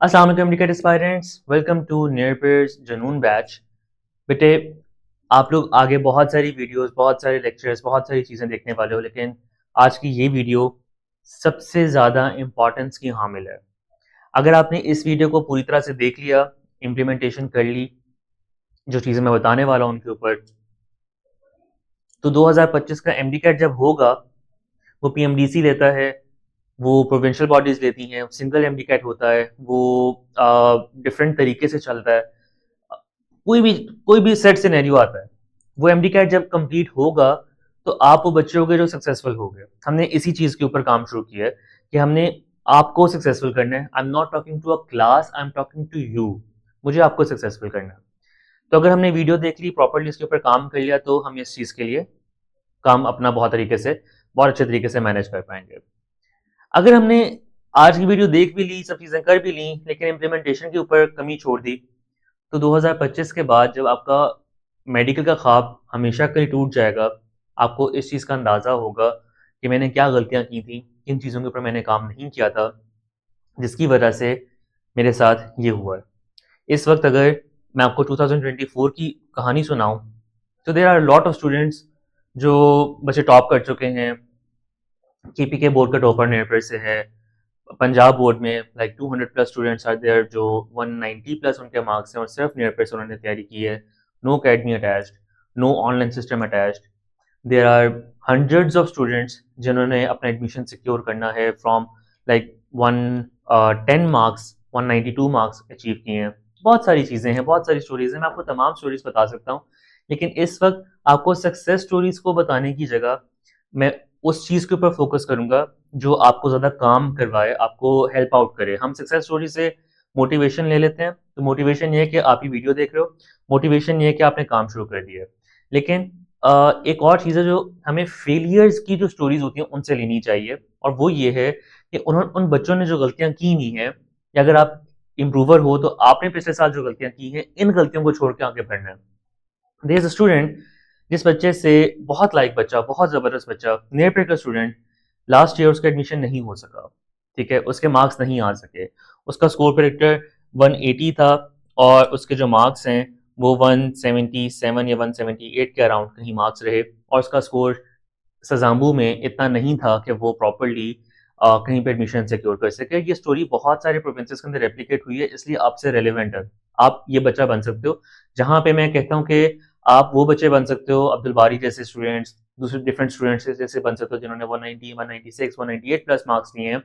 अस्सलाम वालेकुम डिकेट एस्पायरेंट्स, वेलकम टू नियरपेयर्स जनून बैच। बेटे, आप लोग आगे बहुत सारी वीडियोस, बहुत सारे लेक्चर्स, बहुत सारी चीज़ें देखने वाले हो, लेकिन आज की ये वीडियो सबसे ज़्यादा इम्पोर्टेंस की हामिल है। अगर आपने इस वीडियो को पूरी तरह से देख लिया, इम्प्लीमेंटेशन कर ली, जो चीज़ें मैं बताने वाला हूँ उनके ऊपर, तो 2025 का एमडी कैट जब होगा, वो पीएमडीसी लेता है, वो प्रोविंशियल बॉडीज लेती हैं, सिंगल एमडी कैट होता है, वो डिफरेंट तरीके से चलता है। कोई भी सेट सिनेरियो आता है, वो एमडी कैट जब कंप्लीट होगा तो आप वो बच्चे हो गए जो सक्सेसफुल हो गए। हमने इसी चीज़ के ऊपर काम शुरू किया है कि हमने आपको सक्सेसफुल करना है। I am not talking to a class, I am talking to you. मुझे आपको सक्सेसफुल करना है। तो अगर हमने वीडियो देख ली, प्रॉपर्ली इसके ऊपर काम कर लिया, तो हम इस चीज़ के लिए काम अपना बहुत तरीके से, बहुत अच्छे तरीके से मैनेज कर पाएंगे। अगर हमने आज की वीडियो देख भी ली, सब चीज़ें कर भी ली, लेकिन इम्प्लीमेंटेशन के ऊपर कमी छोड़ दी, तो 2025 के बाद जब आपका मेडिकल का ख्वाब हमेशा के लिए टूट जाएगा, आपको इस चीज़ का अंदाज़ा होगा कि मैंने क्या गलतियाँ की थी, किन चीज़ों के ऊपर मैंने काम नहीं किया था, जिसकी वजह से मेरे साथ ये हुआ है। इस वक्त अगर मैं आपको 2024 की कहानी सुनाऊं, तो there are lot of students जो बच्चे टॉप कर चुके हैं। केपीके बोर्ड का टॉपर नियरपेयर से है, पंजाब बोर्ड में like 200 plus students are there जो 190 प्लस उनके मार्क्स हैं और सिर्फ नियरपेयर से उन्होंने तैयारी की है। No academy attached, no online system attached. There are hundreds of students जिन्होंने अपना एडमिशन सिक्योर करना है from like 110 marks 192 marks achieve किए हैं। बहुत सारी चीज़ें हैं, बहुत सारी स्टोरीज हैं, मैं आपको तमाम स्टोरीज बता सकता हूँ, लेकिन इस वक्त आपको सक्सेस स्टोरीज को बताने की जगह मैं उस चीज़ के ऊपर फोकस करूंगा जो आपको ज़्यादा काम करवाए, आपको हेल्प आउट करे। हम सक्सेस स्टोरी से मोटिवेशन ले लेते हैं, तो मोटिवेशन ये है कि आप ही वीडियो देख रहे हो, मोटिवेशन ये है कि आपने काम शुरू कर दिया है। लेकिन एक और चीज़ है जो हमें फेलियर्स की जो स्टोरीज होती हैं उनसे लेनी चाहिए, और वो ये है कि उन बच्चों ने जो गलतियां की नहीं है, या अगर आप इम्प्रूवर हो तो आपने पिछले साल जो गलतियां की हैं, इन गलतियों को छोड़ के आगे बढ़ना है। देयर इज अ स्टूडेंट, जिस बच्चे से बहुत लाइक बच्चा, बहुत ज़बरदस्त बच्चा, नियर पेड का स्टूडेंट, लास्ट ईयर उसका एडमिशन नहीं हो सका। ठीक है, उसके मार्क्स नहीं आ सके। उसका स्कोर प्रेडिक्टर 180 था और उसके जो मार्क्स हैं वो 177 या 178 के अराउंड कहीं मार्क्स रहे, और उसका स्कोर सजाम्बू में इतना नहीं था कि वो प्रॉपरली कहीं पे एडमिशन सिक्योर कर सके। ये स्टोरी बहुत सारे प्रोविंसेस के अंदर रेप्लिकेट हुई है, इसलिए आपसे रेलिवेंट है। आप ये बच्चा बन सकते हो। जहाँ पे मैं कहता हूँ कि आप वो बच्चे बन सकते हो, अब्दुल बारी जैसे स्टूडेंट्स, दूसरे डिफरेंट स्टूडेंट्स जैसे बन सकते हो जिन्होंने 190, 196, 198 प्लस मार्क्स लिए हैं।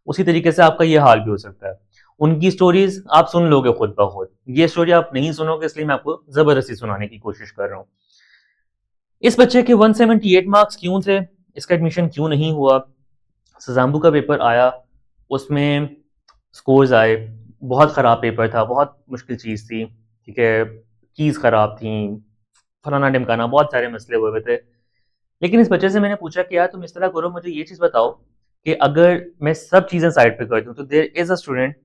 उसी तरीके से आपका ये हाल भी हो सकता है। उनकी स्टोरीज आप सुन लोगे खुद ब खुद, ये स्टोरी आप नहीं सुनोगे, इसलिए मैं आपको जबरदस्ती सुनाने की कोशिश कर रहा हूँ। इस बच्चे के 178 मार्क्स क्यों थे, इसका एडमिशन क्यों नहीं हुआ? सजाम्बू का पेपर आया, उसमें स्कोर्स आए, बहुत ख़राब पेपर था, बहुत मुश्किल चीज़ थी। ठीक है, कीज़ ख़राब थी, फलाना ढिमकाना, बहुत सारे मसले हुए हुए थे। लेकिन इस बच्चे से मैंने पूछा कि यार तुम इस तरह करो, मुझे ये चीज़ बताओ कि अगर मैं सब चीज़ें साइड पे कर दूं, तो देयर इज़ अ स्टूडेंट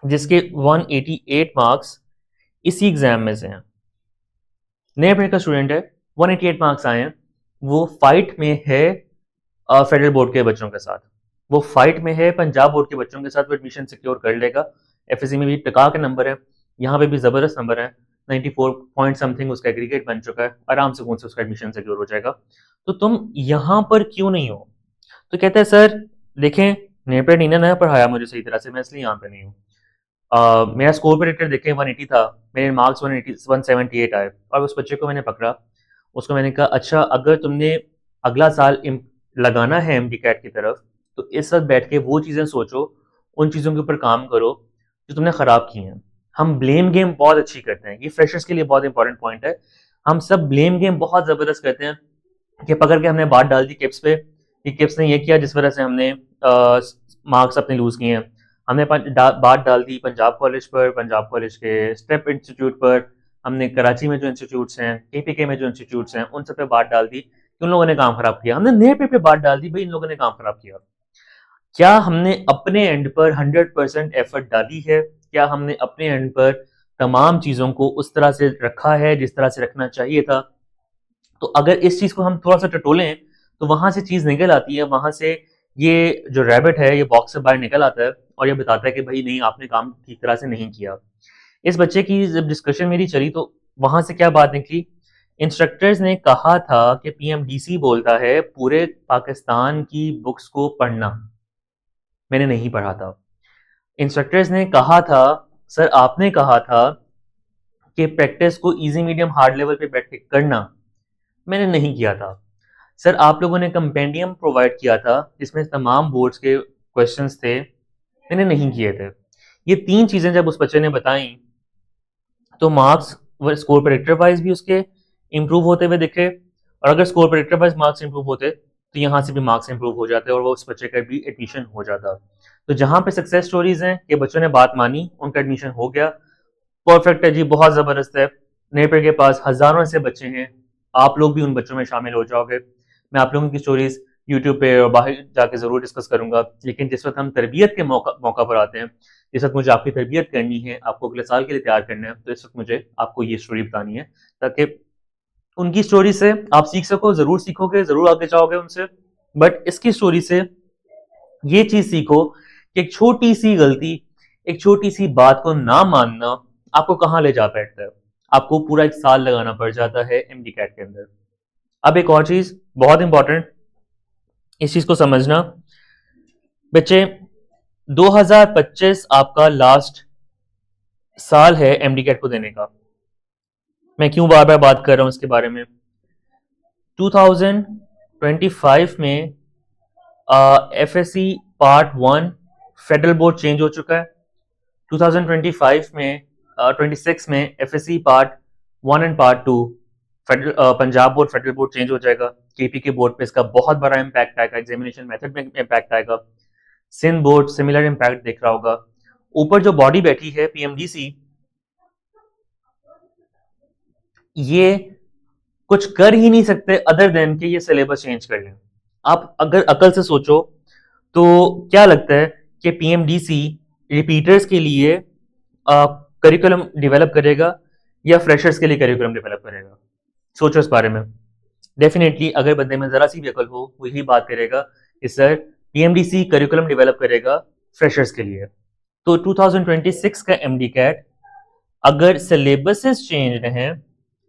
जिसके 188 मार्क्स इसी एग्ज़ाम में से हैं। नए पेड़ का स्टूडेंट है, 188 मार्क्स आए हैं, वो फाइट में है फेडरल बोर्ड के बच्चों के साथ, वो फाइट में है पंजाब बोर्ड के बच्चों के साथ, वो एडमिशन सिक्योर कर लेगा। एफएससी में भी टका के नंबर है, यहाँ पे भी ज़बरदस्त नंबर है, 94 पॉइंट समथिंग उसका एग्रीगेट बन चुका है, आराम से कौन से उसका एडमिशन सिक्योर हो जाएगा। तो तुम यहाँ पर क्यों नहीं हो? तो कहता है सर देखें, नेपर नीना ने पढ़ाया मुझे सही तरह से, मैं इसलिए यहाँ पे नहीं हूँ। मेरा स्कोर प्रेडिक्टर देखें 180 था, मेरे मार्क्स 180 178 आए, और उस बच्चे को मैंने पकड़ा, उसको मैंने कहा अच्छा अगर तुमने अगला साल लगाना है एमडी कैट की तरफ, तो इस वक्त बैठ के वो चीज़ें सोचो, उन चीज़ों के ऊपर काम करो जो तुमने ख़राब की हैं। हम ब्लेम गेम बहुत अच्छी करते हैं, ये फ्रेशर्स के लिए बहुत इंपॉर्टेंट पॉइंट है। हम सब ब्लेम गेम बहुत ज़बरदस्त करते हैं कि पकड़ के हमने बात डाल दी किप्स पे, कि किप्स ने ये किया जिस वजह से हमने मार्क्स अपने लूज़ किए हैं। हमने बात डाल दी पंजाब कॉलेज पर, पंजाब कॉलेज के स्टेप इंस्टीट्यूट पर, हमने कराची में जो इंस्टीट्यूट्स हैं, केपीके में जो इंस्टीट्यूट्स हैं, उन सब पे बात डाल दी कि उन लोगों ने काम खराब किया। हमने नए पे बात डाल दी भाई इन लोगों ने काम खराब किया। क्या हमने अपने एंड पर 100% एफर्ट डाली है? क्या हमने अपने एंड पर तमाम चीज़ों को उस तरह से रखा है जिस तरह से रखना चाहिए था? तो अगर इस चीज़ को हम थोड़ा सा टटोलें, तो वहां से चीज़ निकल आती है, वहां से ये जो रैबिट है ये बॉक्स से बाहर निकल आता है और ये बताता है कि भाई नहीं, आपने काम ठीक तरह से नहीं किया। इस बच्चे की जब डिस्कशन मेरी चली तो वहां से क्या बात निकली, इंस्ट्रक्टर्स ने कहा था कि पीएमडीसी बोलता है पूरे पाकिस्तान की बुक्स को पढ़ना। मैंने नहीं पढ़ा था। इंस्ट्रक्टर्स ने कहा था, सर आपने कहा था कि प्रैक्टिस को इजी मीडियम हार्ड लेवल पे बैठ के करना। मैंने नहीं किया था। सर आप लोगों ने कंपेंडियम प्रोवाइड किया था जिसमें तमाम बोर्ड्स के क्वेश्चंस थे, मैंने नहीं किए थे। ये तीन चीजें जब उस बच्चे ने बताई तो मार्क्स स्कोर प्रेडिक्टर वाइज भी उसके इम्प्रूव होते हुए दिखे, और अगर score predictor wise marks improve होते तो यहाँ से भी मार्क्स इम्प्रूव हो जाते और वो उस बच्चे का भी एडमिशन हो जाता। तो जहाँ पे सक्सेस स्टोरीज हैं कि बच्चों ने बात मानी, उनका एडमिशन हो गया, परफेक्ट है जी, बहुत ज़बरदस्त है। नेपर के पास हज़ारों ऐसे बच्चे हैं, आप लोग भी उन बच्चों में शामिल हो जाओगे। मैं आप लोगों की स्टोरीज़ यूट्यूब पे और बाहर जाके ज़रूर डिस्कस करूंगा, लेकिन जिस वक्त हम तरबियत के मौका पर आते हैं, जिस वक्त मुझे आपकी तरबियत करनी है, आपको अगले साल के लिए तैयार करना है, तो इस वक्त मुझे आपको ये स्टोरी बतानी है ताकि उनकी स्टोरी से आप सीख सको। ज़रूर सीखोगे, ज़रूर आगे जाओगे उनसे, बट इसकी स्टोरी से ये चीज़ सीखो कि एक छोटी सी गलती, एक छोटी सी बात को ना मानना आपको कहाँ ले जा बैठता है। आपको पूरा एक साल लगाना पड़ जाता है एमडी कैट के अंदर। अब एक और चीज बहुत इंपॉर्टेंट, इस चीज को समझना बच्चे, 2025 आपका लास्ट साल है एमडी कैट को देने का। मैं क्यों बार बार बात कर रहा हूं इसके बारे में। 2025 में FSc part 1 federal board change हो चुका है। 2025 में 26 में FSc part 1 and part 2 federal Punjab board federal board change हो जाएगा। केपी के बोर्ड पे इसका बहुत बड़ा इम्पैक्ट आएगा, एग्जामिनेशन मेथड में इम्पैक्ट आएगा। सिंध बोर्ड सिमिलर इम्पैक्ट देख रहा होगा। ऊपर जो बॉडी बैठी है पीएमडीसी, ये कुछ कर ही नहीं सकते अदर देन कि ये सिलेबस चेंज कर लें। आप अगर अकल से सोचो तो क्या लगता है कि पीएमडीसी रिपीटर्स के लिए करिकुलम डेवलप करेगा या फ्रेशर्स के लिए करिकुलम डेवलप करेगा? सोचो इस बारे में। डेफिनेटली अगर बंदे में जरा सी भी अकल हो वो यही बात करेगा कि सर पीएमडीसी करिकुलम डेवलप करेगा फ्रेशर्स के लिए। तो 2026 का एमडी कैट अगर सिलेबसेस चेंज हैं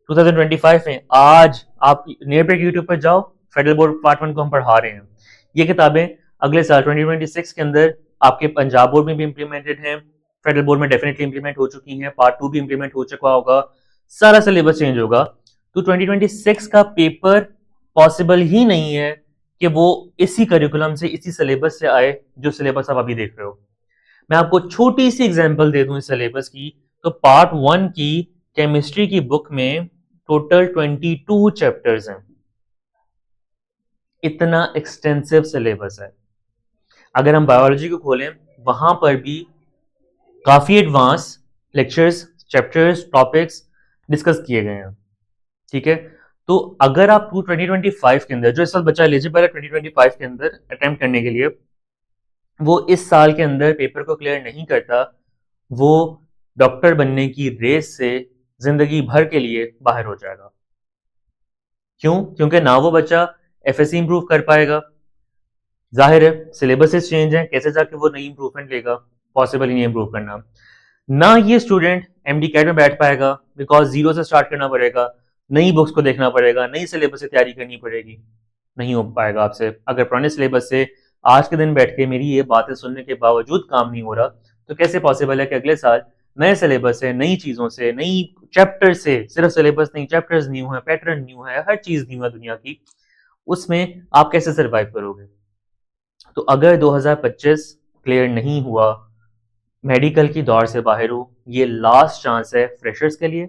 2025 में, आज आप नियर ब्रेक यूट्यूब पर जाओ, फेडरल बोर्ड पार्ट 1 को हम पढ़ा रहे हैं। ये किताबें अगले साल 2026 के अंदर आपके पंजाब बोर्ड में भी इंप्लीमेंटेड हैं, फेडरल बोर्ड में डेफिनेटली इंप्लीमेंट हो चुकी हैं, पार्ट 2 भी इंप्लीमेंट हो चुका होगा, सारा सिलेबस चेंज होगा। तो 2026 का पेपर पॉसिबल ही नहीं है कि वो इसी करिकुलम से, इसी सिलेबस से आए जो सिलेबस आप अभी देख रहे हो। मैं आपको छोटी सी एग्जांपल दे दूं इस सिलेबस की, तो पार्ट 1 की केमिस्ट्री की बुक में टोटल 22 चैप्टर्स हैं। इतना एक्सटेंसिव सिलेबस है। अगर हम बायोलॉजी को खोलें, वहां पर भी काफी advance lectures, chapters, topics discuss किए गए हैं। ठीक है, तो अगर आप 2025 के अंदर, जो इस साल बच्चा एलिजिबल है 2025 के अंदर अटेम्प्ट करने के लिए, वो इस साल के अंदर पेपर को क्लियर नहीं करता, वो डॉक्टर बनने की रेस से जिंदगी भर के लिए बाहर हो जाएगा। क्यों? क्योंकि ना वो बच्चा एफएससी इंप्रूव कर पाएगा, जाहिर है सिलेबसेस चेंज है, कैसे जाके वो नई इंप्रूवमेंट लेगा, पॉसिबल ही नहीं इंप्रूव करना। ना ये स्टूडेंट एमडी कैट में बैठ पाएगा, बिकॉज जीरो से स्टार्ट करना पड़ेगा, नई बुक्स को देखना पड़ेगा, नई सिलेबस से तैयारी करनी पड़ेगी। नहीं हो पाएगा आपसे। अगर पुराने सिलेबस से आज के दिन बैठ के मेरी ये बातें सुनने के बावजूद काम नहीं हो रहा, तो कैसे पॉसिबल है कि अगले साल नए सिलेबस से, नई चीज़ों से, नई चैप्टर से, सिर्फ सिलेबस नहीं, चैप्टर्स न्यू है, पैटर्न न्यू है, हर चीज़ न्यू है दुनिया की, उसमें आप कैसे सर्वाइव करोगे? तो अगर 2025 क्लियर नहीं हुआ, मेडिकल की दौड़ से बाहर हो, ये लास्ट चांस है फ्रेशर्स के लिए,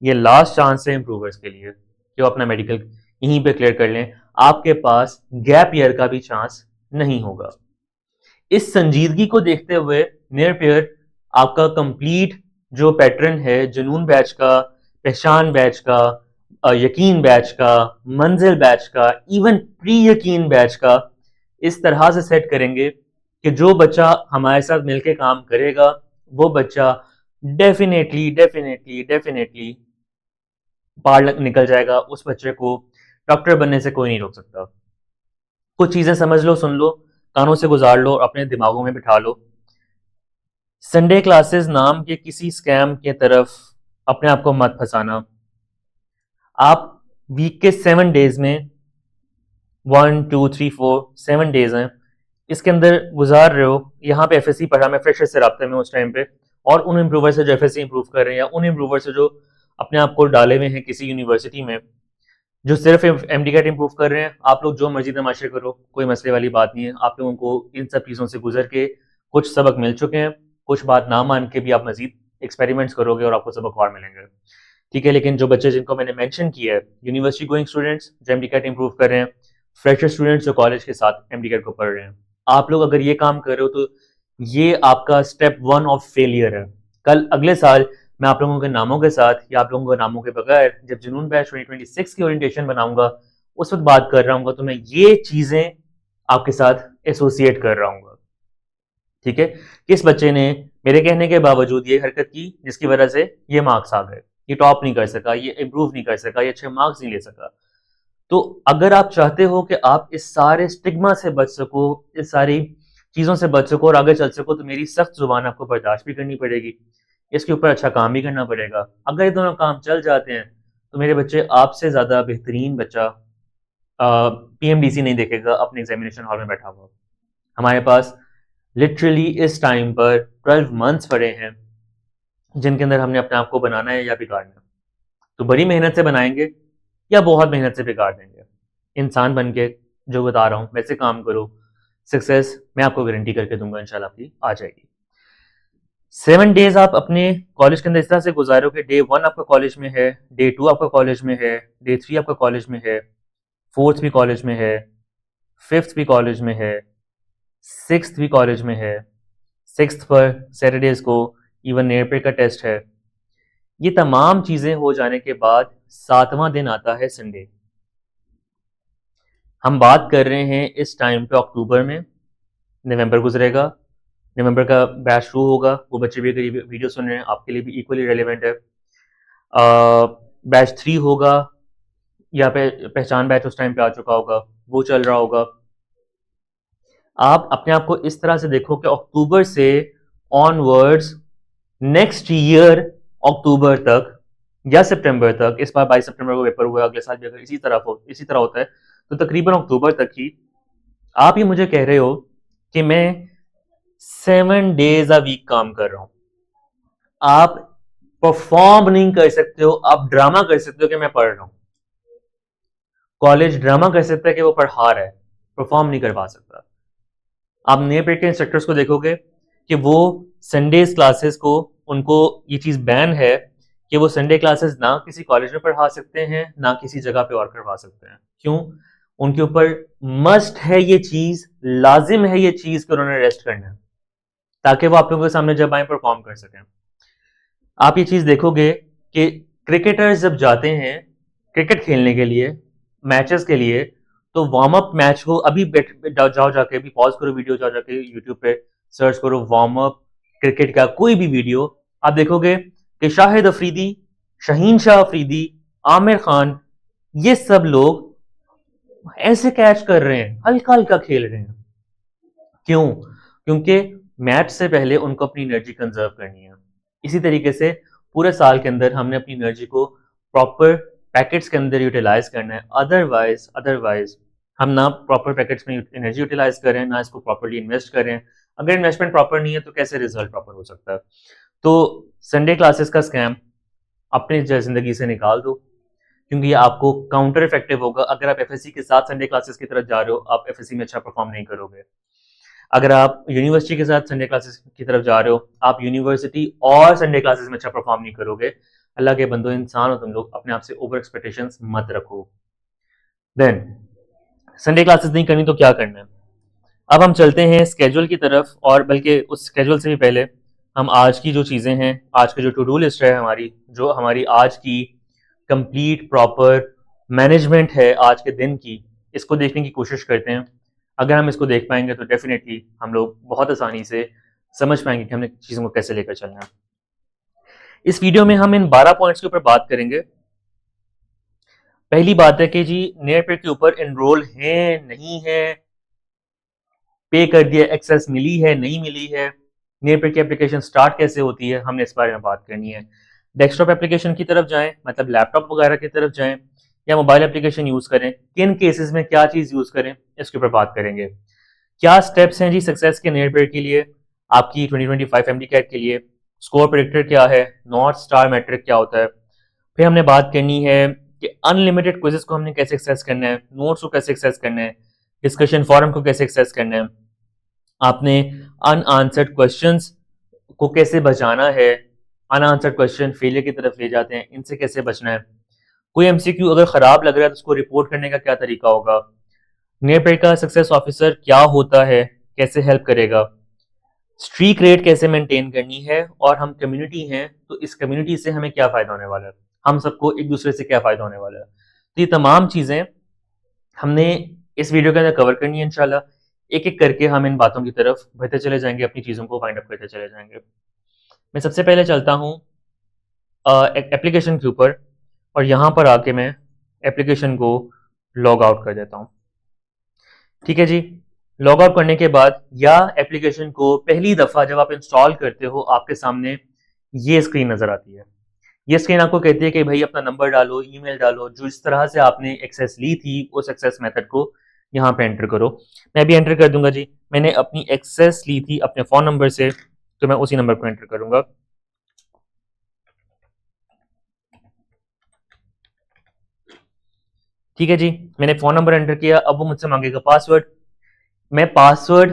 ये लास्ट चांस है इम्प्रूवर्स के लिए कि वो अपना मेडिकल यहीं पे क्लियर कर लें। आपके पास गैप ईयर का भी चांस नहीं होगा। इस संजीदगी को देखते हुए नियर पेयर आपका कंप्लीट जो पैटर्न है, जुनून बैच का, पहचान बैच का, यकीन बैच का, मंजिल बैच का, इवन प्री यकीन बैच का, इस तरह से सेट करेंगे कि जो बच्चा हमारे साथ मिलकर काम करेगा वो बच्चा डेफिनेटली डेफिनेटली डेफिनेटली पार निकल जाएगा। उस बच्चे को डॉक्टर बनने से कोई नहीं रोक सकता। कुछ चीजें समझ लो, सुन लो। कानों से गुजार लो और अपने दिमागों में बिठा लो। संडे क्लासेस नाम के किसी स्कैम के तरफ अपने आप को मत फंसाना। आप वीक के 7 डेज में 1 2 3 4 7 डेज हैं, इसके अंदर गुजार रहे हो। यहाँ पे एफएससी पढ़ा, मैं फ्रेशर से राब्ते में उस टाइम पे, और उन इम्प्रूवर से जो एफएससी इंप्रूव कर रहे हैं, या उन इम्प्रूवर से जो अपने आप को डाले हुए हैं किसी यूनिवर्सिटी में जो सिर्फ एमडीकैट इंप्रूव कर रहे हैं। आप लोग जो मर्जी तमाशे करो, कोई मसले वाली बात नहीं है। आप लोगों को इन सब चीज़ों से गुजर के कुछ सबक मिल चुके हैं, कुछ बात ना मान के भी आप मजीद एक्सपेरिमेंट्स करोगे और आपको सबक और मिलेंगे, ठीक है। लेकिन जो बच्चे जिनको मैंने मेंशन किया है, यूनिवर्सिटी गोइंग स्टूडेंट्स जो एमडीकैट इंप्रूव कर रहे हैं, फ्रेशर स्टूडेंट्स जो कॉलेज के साथ एमडीकैट को पढ़ रहे हैं, आप लोग अगर ये काम कर रहे हो तो ये आपका स्टेप 1 ऑफ फेलियर है। कल अगले साल मैं आप लोगों के नामों के साथ या आप लोगों के नामों के बगैर जब जुनून बैच 2026 की ओरिएंटेशन बनाऊंगा, उस वक्त बात कर रहा हूँ, तो मैं ये चीजें आपके साथ एसोसिएट कर रहा हूँ, ठीक है। किस बच्चे ने मेरे कहने के बावजूद ये हरकत की जिसकी वजह से ये मार्क्स आ गए, ये टॉप नहीं कर सका, ये इंप्रूव नहीं कर सका, ये अच्छे मार्क्स नहीं ले सका। तो अगर आप चाहते हो कि आप इस सारे स्टिग्मा से बच सको, इस सारी चीज़ों से बच सको और आगे चल सको, तो मेरी सख्त जुबान आपको बर्दाश्त भी करनी पड़ेगी, इसके ऊपर अच्छा काम भी करना पड़ेगा। अगर ये दोनों काम चल जाते हैं तो मेरे बच्चे आपसे ज़्यादा बेहतरीन बच्चा पीएमडीसी नहीं देखेगा अपने एग्जामिनेशन हॉल में बैठा हुआ। हमारे पास लिटरली इस टाइम पर 12 मंथ्स पड़े हैं जिनके अंदर हमने अपने आप को बनाना है या बिगाड़ना है। तो बड़ी मेहनत से बनाएंगे या बहुत मेहनत से बिगाड़ देंगे। इंसान बन के जो बता रहा हूँ वैसे काम करो, सक्सेस मैं आपको गारंटी करके दूंगा, इंशाल्लाह आपकी आ जाएगी। 7 डेज आप अपने कॉलेज के अंदर इस तरह से गुजारोगे, डे 1 आपका कॉलेज में है, डे 2 आपका कॉलेज में है, डे 3 आपका कॉलेज में है, 4th भी कॉलेज में है, 5th भी कॉलेज में है, 6th भी कॉलेज में है, 6th पर सैटरडेज को इवन नियर पे का टेस्ट है। ये तमाम चीज़ें हो जाने के बाद 7वां दिन आता है संडे। हम बात कर रहे हैं इस टाइम पे अक्टूबर में, नवंबर गुजरेगा, नवंबर का बैच शुरू होगा। वो बच्चे भी अगर ये वीडियो सुन रहे हैं आपके लिए भी इक्वली रेलिवेंट है। बैच 3 होगा, या पहचान बैच उस टाइम पे आ चुका होगा, वो चल रहा होगा। आप अपने आप को इस तरह से देखो कि अक्टूबर से ऑनवर्ड्स नेक्स्ट ईयर अक्टूबर तक या सितंबर तक, इस बार 22 सितंबर को पेपर हुआ है, अगले साल भी अगर इसी तरह होता है तो तकरीबन अक्टूबर तक ही आप ही मुझे कह रहे हो कि मैं 7 डेज अ वीक काम कर रहा हूं। आप परफॉर्म नहीं कर सकते हो, आप ड्रामा कर सकते हो कि मैं पढ़ रहा हूं। कॉलेज ड्रामा कर सकता है कि वो पढ़ा रहा है, परफॉर्म नहीं कर पा सकता। आप नए पेड के इंस्ट्रक्टर्स को देखोगे कि वो संडेज क्लासेस को, उनको ये चीज़ बैन है कि वो संडे क्लासेस ना किसी कॉलेज में पढ़ा सकते हैं ना किसी जगह पे और करवा सकते हैं। क्यों? उनके ऊपर मस्ट है ये चीज़, लाजिम है ये चीज़ कि उन्होंने रेस्ट करना है ताकि वो आप लोगों के सामने जब आए परफॉर्म कर सकें। आप ये चीज़ देखोगे कि क्रिकेटर्स जब जाते हैं क्रिकेट खेलने के लिए, मैचेस के लिए, तो वार्म अप मैच को अभी जाओ जाके अभी पॉज करो वीडियो, जाओ जाके यूट्यूब पे सर्च करो वार्म अप क्रिकेट का कोई भी वीडियो, आप देखोगे कि शाहिद अफरीदी, शहीन शाह अफरीदी, आमिर खान, ये सब लोग ऐसे कैच कर रहे हैं, हल्का हल्का खेल रहे हैं। क्यों? क्योंकि मैच से पहले उनको अपनी एनर्जी कंजर्व करनी है। इसी तरीके से पूरे साल के अंदर हमने अपनी एनर्जी को प्रॉपर पैकेट्स के अंदर यूटिलाइज करना है। अदरवाइज हम ना प्रॉपर पैकेट्स में एनर्जी यूटिलाइज करें, ना इसको प्रॉपरली इन्वेस्ट करें। अगर इन्वेस्टमेंट प्रॉपर नहीं है तो कैसे रिजल्ट प्रॉपर हो सकता है? तो संडे क्लासेस का स्कैम अपनी जिंदगी से निकाल दो, क्योंकि ये आपको काउंटर इफेक्टिव होगा। अगर आप एफएससी के साथ संडे क्लासेस की तरफ जा रहे हो, आप एफएससी में अच्छा परफॉर्म नहीं करोगे। अगर आप यूनिवर्सिटी के साथ संडे क्लासेस की तरफ जा रहे हो, आप यूनिवर्सिटी और संडे क्लासेस में अच्छा परफॉर्म नहीं करोगे। अल्लाह के बंदो, इंसान हो तुम लोग, अपने आप से ओवर एक्सपेक्टेशंस मत रखो। देन संडे क्लासेस नहीं करनी तो क्या करना है? अब हम चलते हैं स्केड्यूल की तरफ, और बल्कि उस स्केड्यूल से भी पहले हम आज की जो चीज़ें हैं, आज की जो टू डू लिस्ट है हमारी, जो हमारी आज की कंप्लीट प्रॉपर मैनेजमेंट है आज के दिन की, इसको देखने की कोशिश करते हैं। अगर हम इसको देख पाएंगे तो डेफिनेटली हम लोग बहुत आसानी से समझ पाएंगे कि हमने चीज़ों को कैसे लेकर चलना है। इस वीडियो में हम इन 12 पॉइंट्स के ऊपर बात करेंगे। पहली बात है कि जी नेट पे के ऊपर एनरोल है नहीं है, पे कर दिया, एक्सेस मिली है नहीं मिली है, नेटपेड की एप्लीकेशन स्टार्ट कैसे होती है, हमने इस बारे में बात करनी है। डेस्कटॉप एप्लीकेशन की तरफ जाएं, मतलब लैपटॉप वगैरह की तरफ जाएं या मोबाइल एप्लीकेशन यूज करें, किन केसेस में क्या चीज यूज करें, इसके ऊपर बात करेंगे। क्या स्टेप्स हैं जी सक्सेस के नेटपेड के लिए, आपकी 2025 एमडी कैट के लिए, स्कोर प्रेडिक्टर क्या है, नॉर्थ स्टार मैट्रिक क्या होता है। फिर हमने बात करनी है कि अनलिमिटेड क्विजेस को हमने कैसे एक्सेस करना है, नोट्स को कैसे एक्सेस करना है, डिस्कशन फॉरम को कैसे एक्सेस करना है, आपने अनआंसर्ड क्वेश्चंस को कैसे बचाना है, अनआंसर्ड क्वेश्चन फेलियर की तरफ ले जाते हैं, इनसे कैसे बचना है, कोई एमसीक्यू अगर खराब लग रहा है तो उसको रिपोर्ट करने का क्या तरीका होगा, नेटपेड का सक्सेस ऑफिसर क्या होता है, कैसे हेल्प करेगा, स्ट्रीक रेट कैसे मेंटेन करनी है, और हम कम्युनिटी हैं तो इस कम्युनिटी से हमें क्या फायदा होने वाला है, हम सबको एक दूसरे से क्या फायदा होने वाला है। तो ये तमाम चीजें हमने इस वीडियो के अंदर कवर करनी है इंशाल्लाह। एक एक करके हम इन बातों की तरफ बढ़ते चले जाएंगे, अपनी चीज़ों को फाइंड अप करते चले जाएंगे। मैं सबसे पहले चलता हूँ एप्लीकेशन के ऊपर, और यहाँ पर आके मैं एप्लीकेशन को लॉग आउट कर देता हूँ। ठीक है जी, लॉग आउट करने के बाद या एप्लीकेशन को पहली दफ़ा जब आप इंस्टॉल करते हो, आपके सामने ये स्क्रीन नज़र आती है। ये स्क्रीन आपको कहती है कि भाई अपना नंबर डालो, ईमेल डालो, जो इस तरह से आपने एक्सेस ली थी उस एक्सेस मेथड को यहाँ पे एंटर करो। मैं भी एंटर कर दूंगा जी, मैंने अपनी एक्सेस ली थी अपने फ़ोन नंबर से, तो मैं उसी नंबर को एंटर करूंगा। ठीक है जी, मैंने फ़ोन नंबर एंटर किया। अब वो मुझसे मांगेगा पासवर्ड। मैं पासवर्ड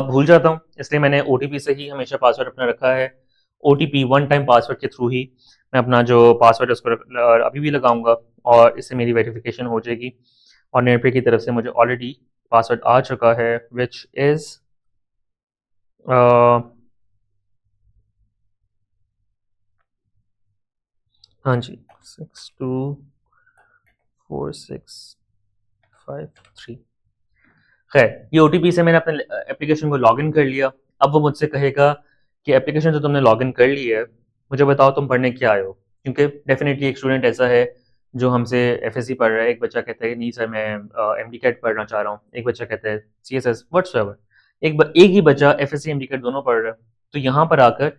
भूल जाता हूँ, इसलिए मैंने ओटीपी से ही हमेशा पासवर्ड अपना रखा है। ओटीपी वन टाइम पासवर्ड के थ्रू ही मैं अपना जो पासवर्ड है उसको अभी भी लगाऊंगा, और इससे मेरी वेरिफिकेशन हो जाएगी। और नेटपे की तरफ से मुझे ऑलरेडी पासवर्ड आ चुका है, विच इज़ हाँ जी 624653। खैर, ये ओटीपी से मैंने अपने एप्लीकेशन को लॉगिन कर लिया। अब वो मुझसे कहेगा कि एप्लीकेशन तो तुमने लॉगिन कर ली है, मुझे बताओ तुम पढ़ने क्या आए हो। क्योंकि डेफिनेटली एक स्टूडेंट ऐसा है जो हमसे एफएससी पढ़ रहा है, एक बच्चा कहता है नहीं सर मैं एमडी कैट पढ़ना चाह रहा हूँ, एक बच्चा कहता है सीएसएस व्हाट्सएवर, एक ही बच्चा एफएससी एमडी कैट दोनों पढ़ रहा है। तो यहाँ पर आकर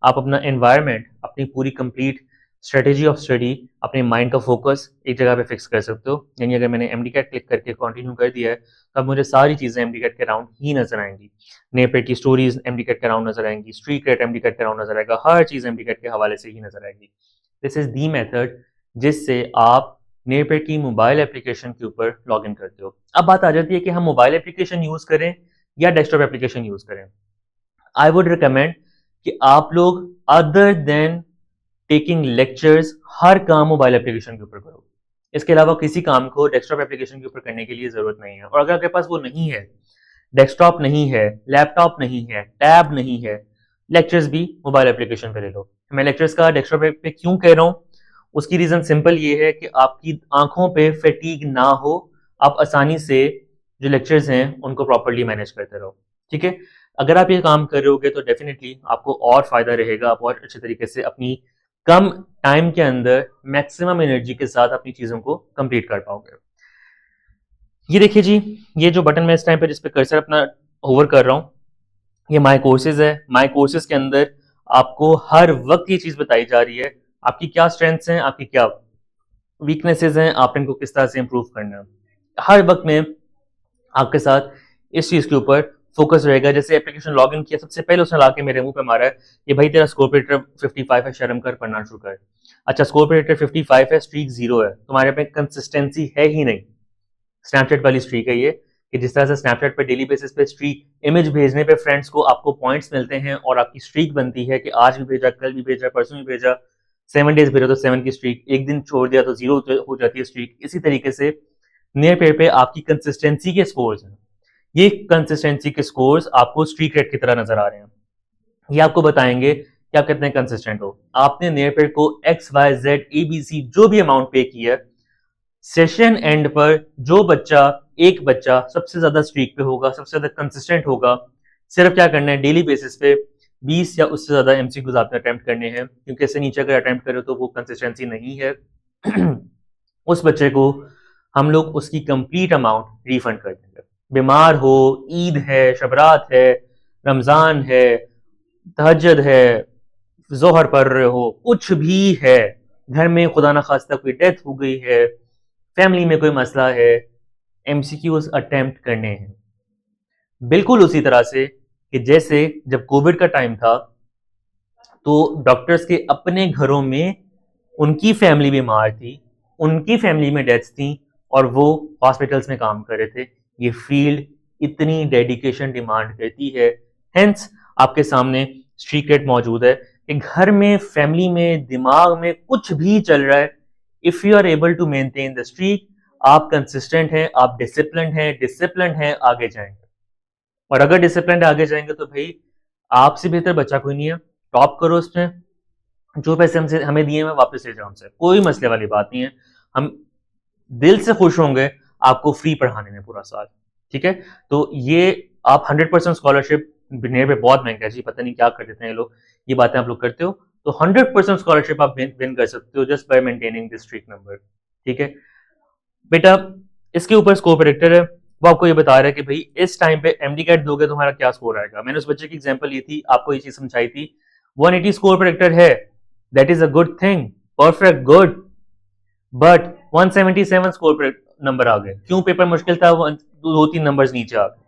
आप अपना एनवायरनमेंट, अपनी पूरी कंप्लीट स्ट्रेटेजी ऑफ स्टडी, अपने माइंड का फोकस एक जगह पे फिक्स कर सकते हो। यानी अगर मैंने एमडी कैट क्लिक करके कंटिन्यू कर दिया है, तब मुझे सारी चीज़ें एमडी कैट के अराउंड ही नजर आएंगी। नेपेड की स्टोरीज एमडी कैट के अराउंड नजर आएंगी, स्ट्रीक रेट एमडी कैट के अराउंड नजर आएगा, हर चीज़ एमडी कैट के हवाले से ही नजर आएगी। दिस इज दी मेथड जिससे आप नेपेड की मोबाइल एप्लीकेशन के ऊपर लॉग इन करते हो। अब बात आ जाती है कि हम मोबाइल एप्लीकेशन यूज करें या डेस्कटॉप एप्लीकेशन यूज करें। आई वुड रिकमेंड कि आप लोग अदर देन टेकिंग लेक्चर्स हर काम मोबाइल एप्लीकेशन के ऊपर करो। इसके अलावा किसी काम को डेस्कटॉप एप्लीकेशन के ऊपर करने के लिए जरूरत नहीं है। और अगर आपके पास वो नहीं है, डेस्कटॉप नहीं है, लैपटॉप नहीं है, टैब नहीं है, लेक्चर्स भी मोबाइल एप्लीकेशन पे ले लो। मैं लेक्चर्स का डेस्कटॉप पे क्यों कह रहा हूँ, उसकी रीजन सिंपल ये है कि आपकी आंखों पे फैटीग ना हो, आप आसानी से जो लेक्चर्स हैं उनको प्रॉपरली मैनेज करते रहो। ठीक है, अगर आप ये काम कर रहे होगे तो डेफिनेटली आपको और फायदा रहेगा, आप और अच्छे तरीके से अपनी कम टाइम के अंदर मैक्सिमम एनर्जी के साथ अपनी चीजों को कंप्लीट कर पाओगे। ये देखिए जी, ये जो बटन मैं इस टाइम पे जिस पे कर्सर अपना होवर कर रहा हूँ, ये माई कोर्सेज है। माई कोर्सेज के अंदर आपको हर वक्त ये चीज बताई जा रही है, आपकी क्या स्ट्रेंथ्स हैं, आपकी क्या वीकनेसेस हैं, आपने इनको किस तरह से इंप्रूव करना है। हर वक्त में आपके साथ इस चीज के ऊपर फोकस रहेगा। जैसे एप्लीकेशन लॉग इन किया, सबसे पहले उसने ला के मेरे मुंह पे मारा है कि भाई तेरा स्कोर प्रेडिक्टर 55 है, शर्म कर, पढ़ना शुरू कर। अच्छा, स्कोर प्रेडिक्टर 55 है, स्ट्रीक 0 है, तुम्हारे पे कंसिस्टेंसी है ही नहीं। स्नैपचैट वाली स्ट्रीक है ये, कि जिस तरह से स्नैपचैट पे डेली बेसिस पे स्ट्रीक इमेज भेजने पे फ्रेंड्स को आपको पॉइंट्स मिलते हैं और आपकी स्ट्रीक बनती है कि आज भी भेजा, कल भी भेजा, परसों भी भेजा, 7 डेज भेजा तो 7 की स्ट्रीक, एक दिन छोड़ दिया तो 0 हो जाती है स्ट्रीक। इसी तरीके से नियर पेयर पे आपकी कंसिस्टेंसी के स्कोर्स हैं। ये कंसिस्टेंसी के स्कोर्स आपको स्ट्रीक रेट की तरह नजर आ रहे हैं। ये आपको बताएंगे कि आप कितने कंसिस्टेंट हो। आपने नियर पेयर को XYZ ABC जो भी अमाउंट पे किया, सेशन एंड पर जो बच्चा, एक बच्चा सबसे ज्यादा स्ट्रीक पे होगा, सबसे ज्यादा कंसिस्टेंट होगा, सिर्फ क्या करना है, डेली बेसिस पे 20 या उससे ज्यादा एमसीक्यूज आपने अटेम्प्ट करने हैं। क्योंकि इससे नीचे अगर अटेम्प्ट करो तो वो कंसिस्टेंसी नहीं है। उस बच्चे को हम लोग उसकी कंप्लीट अमाउंट रिफंड कर देंगे। बीमार हो, ईद है, शबरात है, रमजान है, तहज्जुद है, जोहर पढ़ रहे हो, कुछ भी है, घर में खुदा ना खास्ता कोई डेथ हो गई है, फैमिली में कोई मसला है, एमसीक्यूज अटेम्प्ट करने हैं। बिल्कुल उसी तरह से कि जैसे जब कोविड का टाइम था तो डॉक्टर्स के अपने घरों में उनकी फैमिली बीमार थी, उनकी फैमिली में डेथ्स थी और वो हॉस्पिटल्स में काम कर रहे थे। ये फील्ड इतनी डेडिकेशन डिमांड करती है। हेंस आपके सामने सीक्रेट मौजूद है कि घर में, फैमिली में, दिमाग में कुछ भी चल रहा है, if you are able to maintain the streak, आप कंसिस्टेंट हैं, आप डिसिप्लिन हैं, आगे जाएंगे। और अगर डिसिप्लिन आगे जाएंगे तो भाई आपसे बेहतर बच्चा कोई नहीं है। टॉप करो उसमें, जो पैसे हमसे हमें दिए हैं वापस ले जाओ हमसे, कोई मसले वाली बात नहीं है। हम दिल से खुश होंगे आपको फ्री पढ़ाने में पूरा साल। ठीक है, तो ये आप 100% स्कॉलरशिप, नेट पे बहुत महंगा है जी, पता नहीं क्या कर देते हैं ये लोग, ये बातें आप लोग करते हो, तो 100% स्कॉलरशिप आप विन कर सकते हो just by maintaining this streak number. ठीक है बेटा, इसके ऊपर स्कोर प्रेडिक्टर है, वो आपको ये बता रहा है कि भाई इस टाइम पे एमडी कैट दोगे तो हमारा क्या स्कोर आएगा। मैंने उस बच्चे की एग्जांपल ली थी, आपको ये चीज समझाई थी। 180 स्कोर प्रेडिक्टर है, that is a good thing, perfect, good, but 177 score number आ गए। क्यों? पेपर मुश्किल था, 2-3 नंबर्स नीचे आ गए।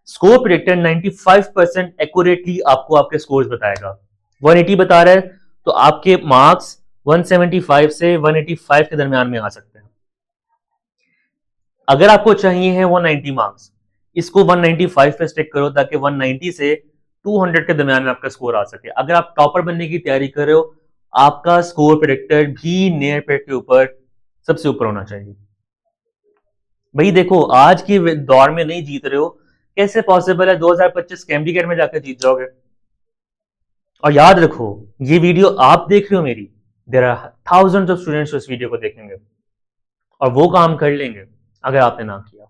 स्कोर प्रेडिक्टर 95% एक्यूरेटली आपको आपके स्कोर्स बताएगा। 180 बता रहा है तो आपके मार्क्स 175 से 185 के दरमियान में आ सकते हैं। अगर आपको चाहिए है 190 मार्क्स, इसको 195 पे स्टिक करो ताकि 190 से 200 के दरमियान में आपका स्कोर आ सके। अगर आप टॉपर बनने की तैयारी कर रहे हो, आपका स्कोर प्रेडिक्टर भी नेयर पेड के ऊपर सबसे ऊपर होना चाहिए। भाई देखो, आज के दौर में नहीं जीत रहे हो, कैसे पॉसिबल है 2025 कैंडिडेट में जाकर जीत जाओगे? और याद रखो, ये वीडियो आप देख रहे हो मेरी, there are thousands of students इस वीडियो को देखेंगे और वो काम कर लेंगे अगर आपने ना किया।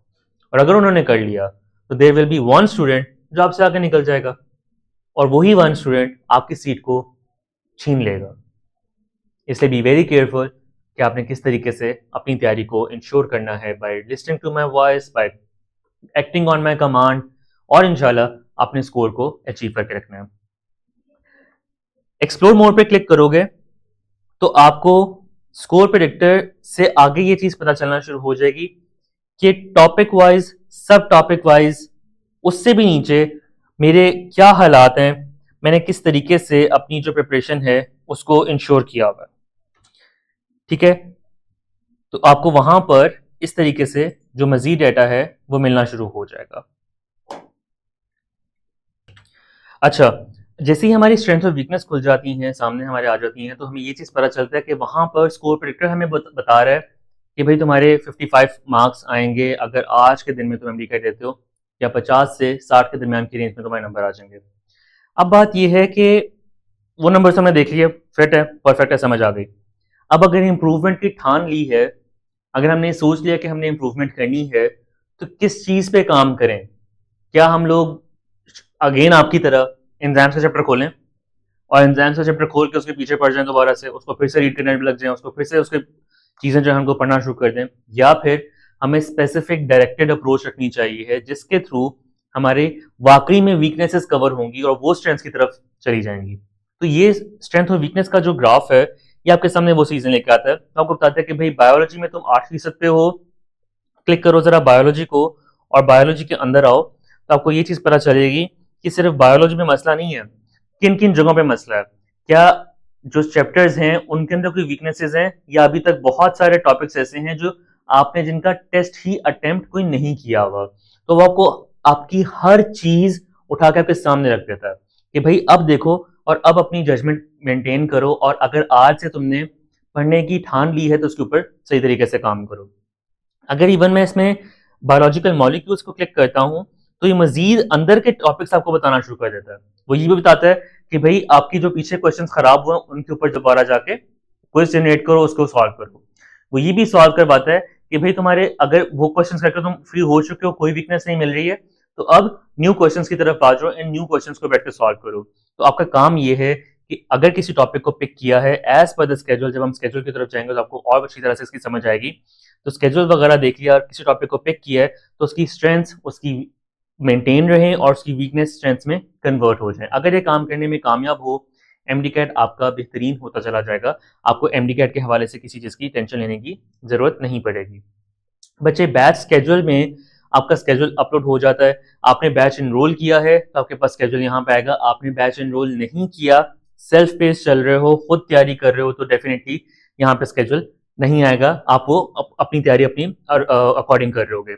और अगर उन्होंने कर लिया तो there will be one student जो आपसे आगे निकल जाएगा और वही वन स्टूडेंट आपकी सीट को छीन लेगा। इसलिए बी वेरी केयरफुल कि आपने किस तरीके से अपनी तैयारी को इंश्योर करना है, by listening to my voice, by acting on my command, और इंशाल्लाह अपने स्कोर को अचीव करके रखना है। एक्सप्लोर मोड पे क्लिक करोगे तो आपको स्कोर प्रेडिक्टर से आगे ये चीज पता चलना शुरू हो जाएगी कि टॉपिक वाइज, सब टॉपिक वाइज, उससे भी नीचे मेरे क्या हालात हैं, मैंने किस तरीके से अपनी जो प्रिपरेशन है उसको इंश्योर किया हुआ है। ठीक है, तो आपको वहां पर इस तरीके से जो मजीद डाटा है वो मिलना शुरू हो जाएगा। अच्छा, जैसे ही हमारी स्ट्रेंथ और वीकनेस खुल जाती हैं, सामने हमारे आ जाती हैं, तो हमें ये चीज़ पता चलता है कि वहाँ पर स्कोर प्रेडिक्टर हमें बता रहा है कि भाई तुम्हारे 55 मार्क्स आएंगे अगर आज के दिन में तुम एमडी देते हो, या 50 से 60 के दरमियान की रेंज में तुम्हारे नंबर आ जाएंगे। अब बात यह है कि वो नंबर हमने देख लिया, फिट है, परफेक्ट है, समझ आ गई। अब अगर इम्प्रूवमेंट की ठान ली है, अगर हमने सोच लिया कि हमने इम्प्रूवमेंट करनी है, तो किस चीज़ पे काम करें? क्या हम लोग अगेन आपकी तरह एग्जाम्स का चैप्टर खोलें और एग्जाम्स का चैप्टर खोल के उसके पीछे पढ़ जाएं, दोबारा से उसको फिर से रीड करने में लग जाएं, उसको फिर से उसके चीज़ें जो है हमको पढ़ना शुरू कर दें? या फिर हमें स्पेसिफिक डायरेक्टेड अप्रोच रखनी चाहिए है जिसके थ्रू हमारे वाकई में वीकनेसेस कवर होंगी और वो स्ट्रेंथ की तरफ चली जाएंगी। तो ये स्ट्रेंथ और वीकनेस का जो ग्राफ है ये आपके सामने वो चीजें लेके आता है। तो आपको बताता है कि भाई बायोलॉजी में तुम 8% पे हो, क्लिक करो जरा बायोलॉजी को और बायोलॉजी के अंदर आओ, तो आपको ये चीज पता चलेगी कि सिर्फ बायोलॉजी में मसला नहीं है, किन किन जगहों पे मसला है। क्या जो चैप्टर्स हैं उनके अंदर कोई वीकनेसेस हैं, या अभी तक बहुत सारे टॉपिक्स ऐसे हैं जो आपने जिनका टेस्ट ही अटेम्प्ट कोई नहीं किया हुआ, तो वो आपको आपकी हर चीज उठा के आपके सामने रख देता है कि भाई अब देखो और अब अपनी जजमेंट मेंटेन करो, और अगर आज से तुमने पढ़ने की ठान ली है तो उसके ऊपर सही तरीके से काम करो। अगर इवन मैं इसमें बायोलॉजिकल मॉलिक्यूल्स को क्लिक करता हूं तो ये मजीद अंदर के टॉपिक्स आपको बताना शुरू कर देता है। वो ये भी बताता है कि भाई आपकी जो पीछे क्वेश्चंस खराब हुए उनके ऊपर दोबारा जाके क्विज जनरेट करो, उसको सॉल्व करो। वो ये भी सॉल्व करवाता है कि भाई तुम्हारे अगर वो क्वेश्चंस करके तुम फ्री हो चुके हो, कोई वीकनेस नहीं मिल रही है, तो अब न्यू क्वेश्चंस की तरफ आ जाओ, इन न्यू क्वेश्चंस को बैठ के सॉल्व करो। तो आपका काम ये है कि अगर किसी टॉपिक को पिक किया है एज पर द स्केड्यूल, जब हम स्केड्यूल की तरफ जाएंगे तो आपको और अच्छी तरह से इसकी समझ आएगी। तो स्केड्यूल वगैरह देख लिया और किसी टॉपिक को पिक किया है तो उसकी स्ट्रेंथ उसकी मेंटेन रहे और उसकी वीकनेस स्ट्रेंथ में कन्वर्ट हो जाए। अगर ये काम करने में कामयाब हो, एमडी कैट आपका बेहतरीन होता चला जाएगा। आपको एमडी कैट के हवाले से किसी चीज़ की टेंशन लेने की ज़रूरत नहीं पड़ेगी। बच्चे, बैच स्केड्यूल में आपका स्केड्यूल अपलोड हो जाता है। आपने बैच इनरोल किया है तो आपके पास स्केड्यूल यहाँ पे आएगा। आपने बैच इनरोल नहीं किया, सेल्फ पेस चल रहे हो, खुद तैयारी कर रहे हो, तो डेफिनेटली यहाँ पे स्केड्यूल नहीं आएगा। आप वो अपनी तैयारी अपनी अकॉर्डिंग कर रहे होगे।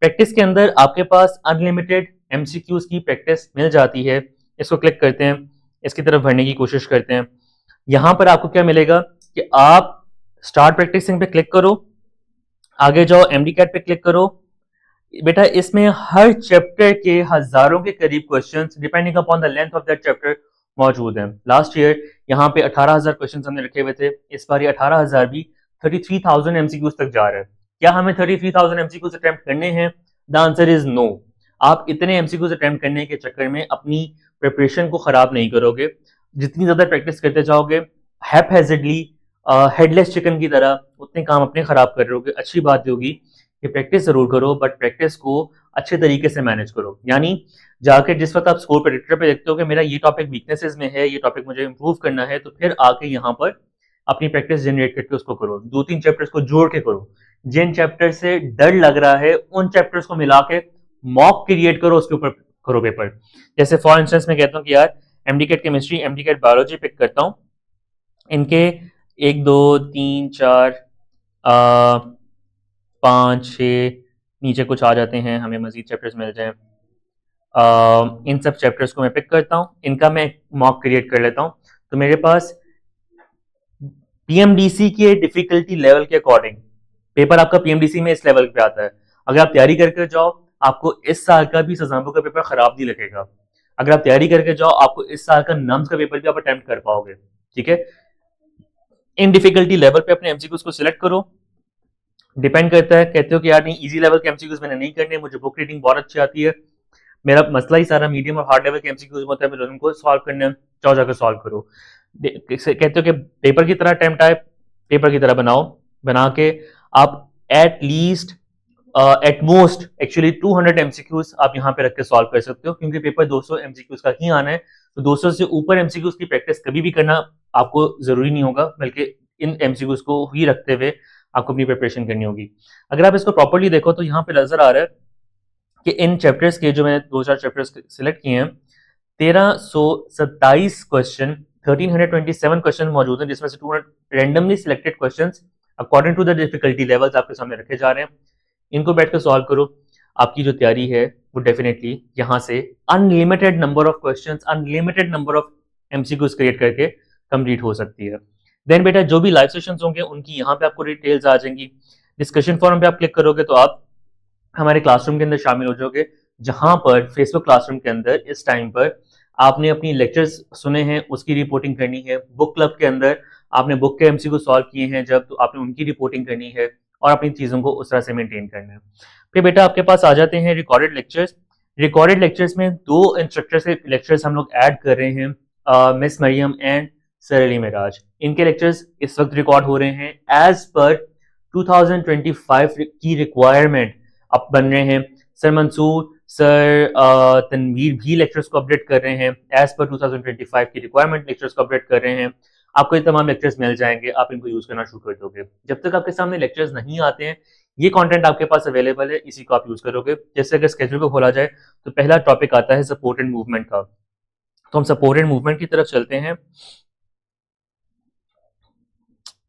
प्रैक्टिस के अंदर आपके पास अनलिमिटेड एमसीक्यूज की प्रैक्टिस मिल जाती है। इसको क्लिक करते हैं, इसकी तरफ बढ़ने की कोशिश करते हैं। यहाँ पर आपको क्या मिलेगा कि आप स्टार्ट प्रैक्टिसिंग पे क्लिक करो, आगे जाओ, एमडी कैट पे क्लिक करो। बेटा, इसमें हर चैप्टर के हजारों के करीब questions depending upon the length of that chapter मौजूद हैं। लास्ट ईयर यहाँ पे 18,000 क्वेश्चंस हमने रखे हुए थे। इस बार ये 18,000 भी 33,000 एमसीक्यूज तक जा रहे हैं। क्या हमें 33,000 एमसीक्यूज अटेम्प्ट करने हैं? The answer is no. आप इतने एमसीक्यूज अटेम्प्ट करने के चक्कर में अपनी प्रिपरेशन को खराब नहीं करोगे। जितनी ज्यादा प्रैक्टिस करते जाओगे हैपहेजेडली, हेडलेस चिकन की तरह, उतने काम अपने खराब कर रहे होगे। अच्छी बात होगी कि प्रैक्टिस जरूर करो, बट प्रैक्टिस को अच्छे तरीके से मैनेज करो। यानी जाके जिस वक्त आप स्कोर प्रेडिक्टर पे देखते हो कि मेरा ये टॉपिक वीकनेसेस में है, ये टॉपिक मुझे इंप्रूव करना है, तो फिर आके यहाँ पर अपनी प्रैक्टिस जनरेट करके उसको करो। 2-3 चैप्टर्स को जोड़ के करो। जिन चैप्टर से डर लग रहा है उन चैप्टर्स को मिला के मॉक क्रिएट करो, उसके ऊपर करो पेपर। जैसे फॉर इंस्टेंस मैं कहता हूँ कि यार MDCAT chemistry, MDCAT biology pick करता हूँ, इनके 1 2 3 4 5 6 नीचे कुछ आ जाते हैं, हमें मजीद चैप्टर्स मिल जाएं। इन सब चैप्टर्स को मैं पिक करता हूँ, इनका मैं मॉक क्रिएट कर लेता हूँ। तो मेरे पास पीएमडीसी के डिफिकल्टी लेवल के अकॉर्डिंग पेपर आपका पीएमडीसी में इस लेवल पे आता है। अगर आप तैयारी करके जाओ, आपको इस साल का भी सजाम्बो का पेपर खराब नहीं लगेगा। अगर आप तैयारी करके जाओ, आपको इस साल का नम्स का पेपर भी आप अटेम्प्ट कर पाओगे। ठीक है, इन डिफिकल्टी लेवल पे अपने एमसीक्यूज को सिलेक्ट करो। डिपेंड करता है, कहते हो कि यार नहीं इजी लेवल के एमसीक्यूज मैंने नहीं करने, मुझे बुक रीडिंग बहुत अच्छी आती है, मेरा मसला ही सारा मीडियम और हार्ड लेवल के एमसीक्यूज में होता है, मुझे उनको सॉल्व करने, जाओ जाकर सॉल्व करो। कहते हो कि पेपर की तरह अटेम्प्ट आए, पेपर की तरह बनाओ। बना के आप at least at most actually 200 MCQs आप यहाँ पे रख के सॉल्व कर सकते हो, क्योंकि पेपर 200 एमसीक्यूज का ही आना है। तो 200 से ऊपर एमसीक्यूज की प्रैक्टिस कभी भी करना आपको जरूरी नहीं होगा, बल्कि इन एमसीक्यूज को ही रखते हुए आपको अपनी प्रिपरेशन करनी होगी। अगर आप इसको प्रॉपर्ली देखो तो यहाँ पे नजर आ रहा है कि इन चैप्टर्स के जो मैंने 2-4 चैप्टर्स सिलेक्ट किए हैं, 1327 क्वेश्चन, 1327 क्वेश्चन मौजूद हैं, जिसमें से 200 randomly selected questions according to the difficulty levels आपके सामने रखे जा रहे हैं। इनको बैठ कर सॉल्व करो। आपकी जो तैयारी है वो डेफिनेटली यहाँ से unlimited number of questions, unlimited number of MCQs create करके कंप्लीट हो सकती है। देन बेटा, जो भी लाइव सेशंस होंगे उनकी यहाँ पे आपको डिटेल्स आ जाएंगी। डिस्कशन फोरम पे आप क्लिक करोगे तो आप हमारे क्लासरूम के अंदर शामिल हो जाओगे, जहां पर फेसबुक क्लासरूम के अंदर इस टाइम पर आपने अपनी लेक्चर्स सुने हैं उसकी रिपोर्टिंग करनी है। बुक क्लब के अंदर आपने बुक के एमसीक्यू सॉल्व किए हैं जब, तो आपने उनकी रिपोर्टिंग करनी है और अपनी चीज़ों को उस तरह से मेंटेन करना है। फिर बेटा आपके पास आ जाते हैं रिकॉर्डेड लेक्चर्स। रिकॉर्डेड लेक्चर्स में 2 इंस्ट्रक्टर्स के लेक्चर्स हम लोग ऐड कर रहे हैं, miss Maryam and sir Ali Miraj. इनके लेक्चर्स इस वक्त रिकॉर्ड हो रहे हैं एज पर 2025 की रिक्वायरमेंट अब बन रहे हैं। सर मंसूर, सर तनवीर भी लेक्चर्स को अपडेट कर रहे हैं एज पर 2025 की रिक्वायरमेंट, लेक्चर्स को अपडेट कर रहे हैं। आपको ये तमाम लेक्चर्स मिल जाएंगे, आप इनको यूज करना शुरू कर दोगे। जब तक आपके सामने लेक्चर्स नहीं आते हैं, ये कंटेंट आपके पास अवेलेबल है, इसी को आप यूज करोगे। जैसे अगर स्केड्यूल को खोला जाए तो पहला टॉपिक आता है सपोर्ट एंड मूवमेंट का। तो हम सपोर्ट एंड मूवमेंट की तरफ चलते हैं।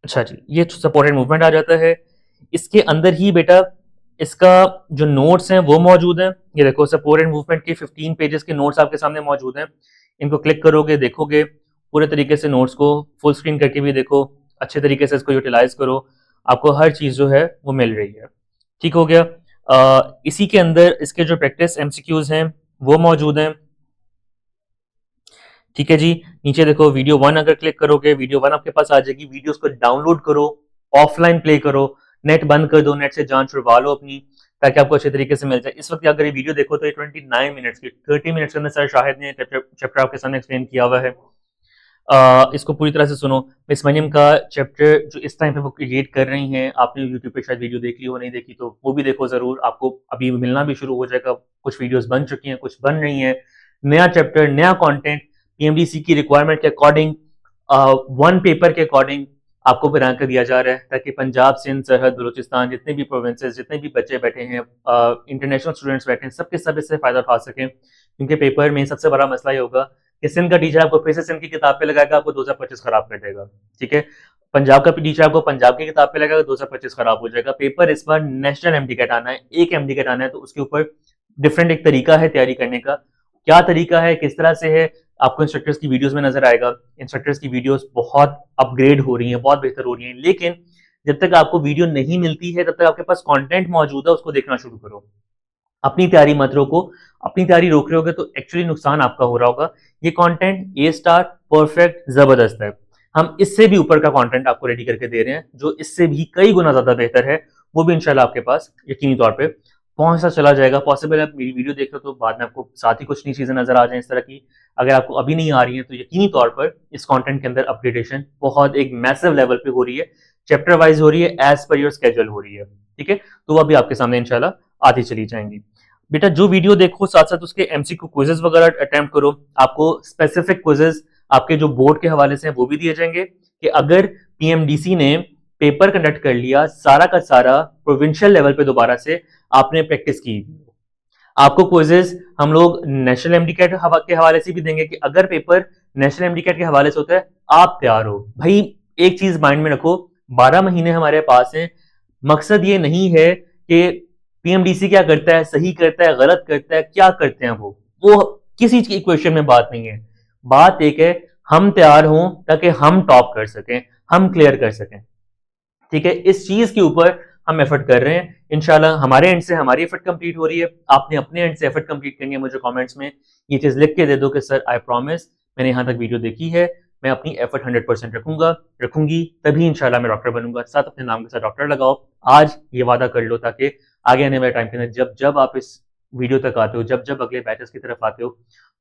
अच्छा जी, ये सपोर्ट एंड मूवमेंट आ जाता है। इसके अंदर ही बेटा इसका जो नोट्स हैं वो मौजूद हैं। ये देखो, सपोर्ट एंड मूवमेंट के 15 पेजेस के नोट्स आपके सामने मौजूद हैं। इनको क्लिक करोगे, देखोगे पूरे तरीके से नोट्स को फुल स्क्रीन करके भी देखो, अच्छे तरीके से इसको यूटिलाइज करो, आपको हर चीज़ जो है वो मिल रही है। ठीक हो गया। इसी के अंदर इसके जो प्रैक्टिस एमसीक्यूज हैं वो मौजूद हैं। ठीक है जी, नीचे देखो वीडियो 1 अगर क्लिक करोगे, वीडियो 1 आपके पास आ जाएगी। वीडियोस को डाउनलोड करो, ऑफलाइन प्ले करो, नेट बंद कर दो, नेट से जान छुड़वा लो अपनी, ताकि आपको अच्छे तरीके से मिल जाए। इस वक्त अगर ये वीडियो देखो तो ये 29 मिनट्स की, 30 मिनट्स के अंदर सर शाहिद ने चैप्टर आपके सामने एक्सप्लेन किया हुआ है। इसको पूरी तरह से सुनो। मिस मरियम का चैप्टर जो इस टाइम पे वो क्रिएट कर रही हैं, आपने यूट्यूब पे शायद वीडियो देख ली हो, नहीं देखी तो वो भी देखो ज़रूर, आपको अभी मिलना भी शुरू हो जाएगा। कुछ वीडियोस बन चुकी हैं, कुछ बन रही हैं। नया चैप्टर, नया कंटेंट, पीएमडीसी की रिक्वायरमेंट के अकॉर्डिंग, वन पेपर के अकॉर्डिंग आपको बना कर दिया जा रहा है, ताकि पंजाब, सिंध, सरहद, बलूचिस्तान, जितने भी प्रोविंसेस, जितने भी बच्चे बैठे हैं, इंटरनेशनल स्टूडेंट्स बैठे हैं, सबके सब इससे फ़ायदा उठा सकें। क्योंकि पेपर में सबसे बड़ा मसला ये होगा कि सिंध का टीचर आपको फिर से सिंध की किताब पे लगाएगा, आपको 2025 खराब कर देगा। ठीक है, पंजाब का टीचर आपको पंजाब की किताब पे लगाएगा, 2025 खराब हो जाएगा। पेपर इस बार नेशनल एमडीकेट आना है, एक एमडीकेट आना है, तो उसके ऊपर डिफरेंट एक तरीका है तैयारी करने का। क्या तरीका है, किस तरह से है, आपको इंस्ट्रक्टर्स की वीडियोस में नजर आएगा। इंस्ट्रक्टर्स की वीडियोस बहुत अपग्रेड हो रही हैं, बहुत बेहतर हो रही हैं, लेकिन जब तक आपको वीडियो नहीं मिलती है तब तक आपके पास कंटेंट मौजूद है, उसको देखना शुरू करो। अपनी तैयारी मत रोको। अपनी तैयारी रोक रहे होगे तो एक्चुअली नुकसान आपका हो रहा होगा। ये कंटेंट ए स्टार परफेक्ट जबरदस्त है। हम इससे भी ऊपर का कंटेंट आपको रेडी करके दे रहे हैं, जो इससे भी कई गुना ज्यादा बेहतर है। वो भी इंशाल्लाह आपके पास यकीनी तौर पे पहुंचता चला जाएगा। पॉसिबल है आप मेरी वीडियो देख लो तो बाद में आपको साथ ही कुछ नई चीजें नजर आ जाए इस तरह की। अगर आपको अभी नहीं आ रही है तो यकीनी तौर पर इस कंटेंट के अंदर अपग्रेडेशन बहुत एक मैसिव लेवल पे हो रही है, चैप्टर वाइज हो रही है, एज पर योर स्केड्यूल हो रही है। ठीक है, तो वो अभी आपके सामने इंशाल्लाह आती चली जाएंगी। बेटा जो वीडियो देखो साथ साथ उसके एमसीक्यू क्विजेस वगैरह अटेम्प्ट करो। आपको स्पेसिफिक क्विजेस आपके जो बोर्ड के हवाले से हैं वो भी दिए जाएंगे, कि अगर पीएमडीसी ने पेपर कंडक्ट कर लिया सारा का सारा प्रोविंशियल लेवल पे दोबारा से आपने प्रैक्टिस की, आपको क्विजेस हम लोग नेशनल एमडीकेट के हवाले से भी देंगे, कि अगर पेपर नेशनल एमडीकेट के हवाले से होता है आप तैयार हो। भाई एक चीज माइंड में रखो, 12 महीने हमारे पास हैं। मकसद ये नहीं है कि पीएमडीसी क्या करता है, सही करता है, गलत करता है, क्या करते हैं वो किसी की इक्वेशन में बात नहीं है। बात एक है, हम तैयार हों ताकि हम टॉप कर सकें, हम क्लियर कर सकें। ठीक है, इस चीज के ऊपर हम एफर्ट कर रहे हैं। इंशाल्लाह हमारे एंड से हमारी एफर्ट कंप्लीट हो रही है, आपने अपने एंड से एफर्ट कंप्लीट करनी है। मुझे कमेंट्स में ये चीज लिख के दे दो कि सर आई प्रॉमिस, मैंने यहाँ तक वीडियो देखी है, मैं अपनी एफर्ट 100% रखूंगी, तभी इंशाल्लाह मैं डॉक्टर बनूंगा। साथ अपने नाम के साथ डॉक्टर लगाओ, आज ये वादा कर लो, ताकि आगे आने वाले टाइम के अंदर जब जब आप इस वीडियो तक आते हो, जब जब अगले बैचेस की तरफ आते हो,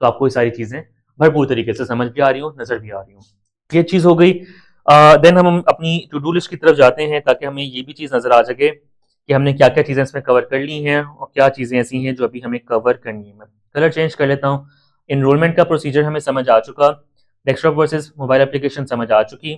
तो आपको ये सारी चीजें भरपूर तरीके से समझ भी आ रही हो, नजर भी आ रही हो। ये चीज हो गई। देन हम अपनी टू डू लिस्ट की तरफ जाते हैं, ताकि हमें ये भी चीज़ नज़र आ सके कि हमने क्या क्या चीज़ें इसमें कवर कर ली हैं और क्या चीज़ें ऐसी हैं जो अभी हमें कवर करनी है। मैं कलर चेंज कर लेता हूँ। इनरोलमेंट का प्रोसीजर हमें समझ आ चुका, डेस्कटॉप वर्सेस मोबाइल एप्लीकेशन समझ आ चुकी,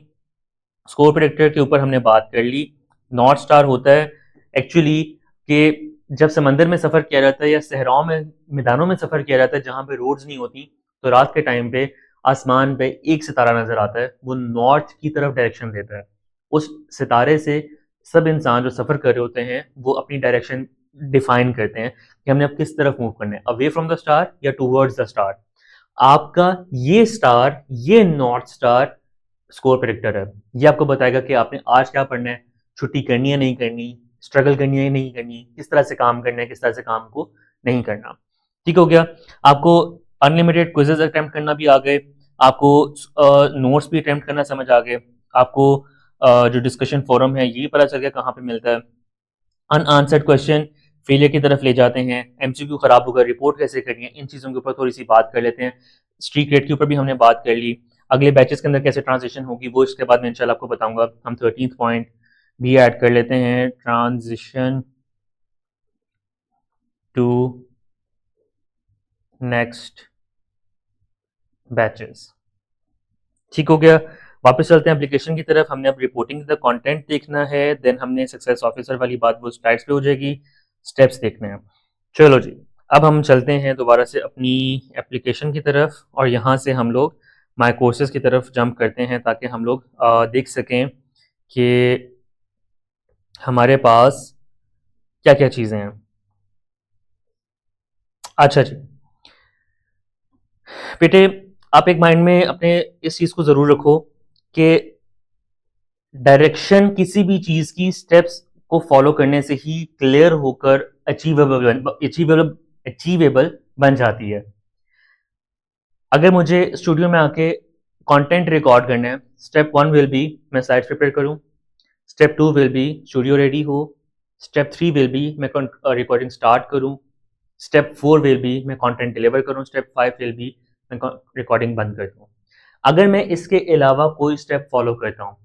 स्कोर प्रेडिक्टर के ऊपर हमने बात कर ली। नॉर्थ स्टार होता है एक्चुअली कि जब समंदर में सफ़र किया जाता है या सहराओं में, मैदानों में सफ़र किया जाता है जहाँ पे रोड्स नहीं होती, तो रात के टाइम पे आसमान पे एक सितारा नजर आता है, वो नॉर्थ की तरफ डायरेक्शन देता है। उस सितारे से सब इंसान जो सफर कर रहे होते हैं वो अपनी डायरेक्शन डिफाइन करते हैं कि हमने अब किस तरफ मूव करना है, अवे फ्रॉम द स्टार या टूवर्ड्स द स्टार। आपका ये स्टार, ये नॉर्थ स्टार स्कोर प्रेडिक्टर है। ये आपको बताएगा कि आपने आज क्या पढ़ना है, छुट्टी करनी है नहीं करनी, स्ट्रगल करनी है नहीं करनी, किस तरह से काम करना है, किस तरह से काम को नहीं करना। ठीक हो गया। आपको अनलिमिटेड क्विजेज अटेम्प्ट करना भी आ गए, आपको नोट्स भी अटेम्प्ट करना समझ आ गए, आपको जो डिस्कशन फोरम है ये भी पता चल गया कहाँ पे मिलता है। अनआंसर्ड क्वेश्चन फेलियर की तरफ ले जाते हैं, एमसीक्यू खराब होगा, रिपोर्ट कैसे करनी है, इन चीज़ों के ऊपर थोड़ी सी बात कर लेते हैं। स्ट्रीक रेट के ऊपर भी हमने बात कर ली, अगले बैचेस के अंदर कैसे ट्रांजिशन होगी वो इसके बाद में इंशाल्लाह आपको बताऊंगा। हम 13th पॉइंट भी ऐड कर लेते हैं, ट्रांजिशन टू नेक्स्ट बैचेस। ठीक हो गया। वापस चलते हैं एप्लीकेशन की तरफ। हमने अब रिपोर्टिंग द कंटेंट देखना है, देन हमने सक्सेस ऑफिसर वाली बात वो स्लाइड्स पे हो जाएगी, स्टेप्स देखने हैं। चलो जी, अब हम चलते हैं दोबारा से अपनी एप्लीकेशन की तरफ और यहाँ से हम लोग माई कोर्सेज की तरफ जंप करते हैं, ताकि हम लोग देख सकें कि हमारे पास क्या क्या चीज़ें हैं। अच्छा जी बेटे, आप एक माइंड में अपने इस चीज़ को ज़रूर रखो कि डायरेक्शन किसी भी चीज की स्टेप्स को फॉलो करने से ही क्लियर होकर अचीवेबल बन जाती है। अगर मुझे स्टूडियो में आके कंटेंट रिकॉर्ड करना है, स्टेप 1 विल बी मैं स्लाइड्स प्रिपेयर करूं, step 2 will be studio ready हो, स्टेप 3 विल बी मैं रिकॉर्डिंग स्टार्ट करूं, स्टेप 4 विल बी मैं कंटेंट डिलीवर करूं, स्टेप 5 विल बी मैं रिकॉर्डिंग बंद कर दूं। अगर मैं इसके अलावा कोई स्टेप फॉलो करता हूँ,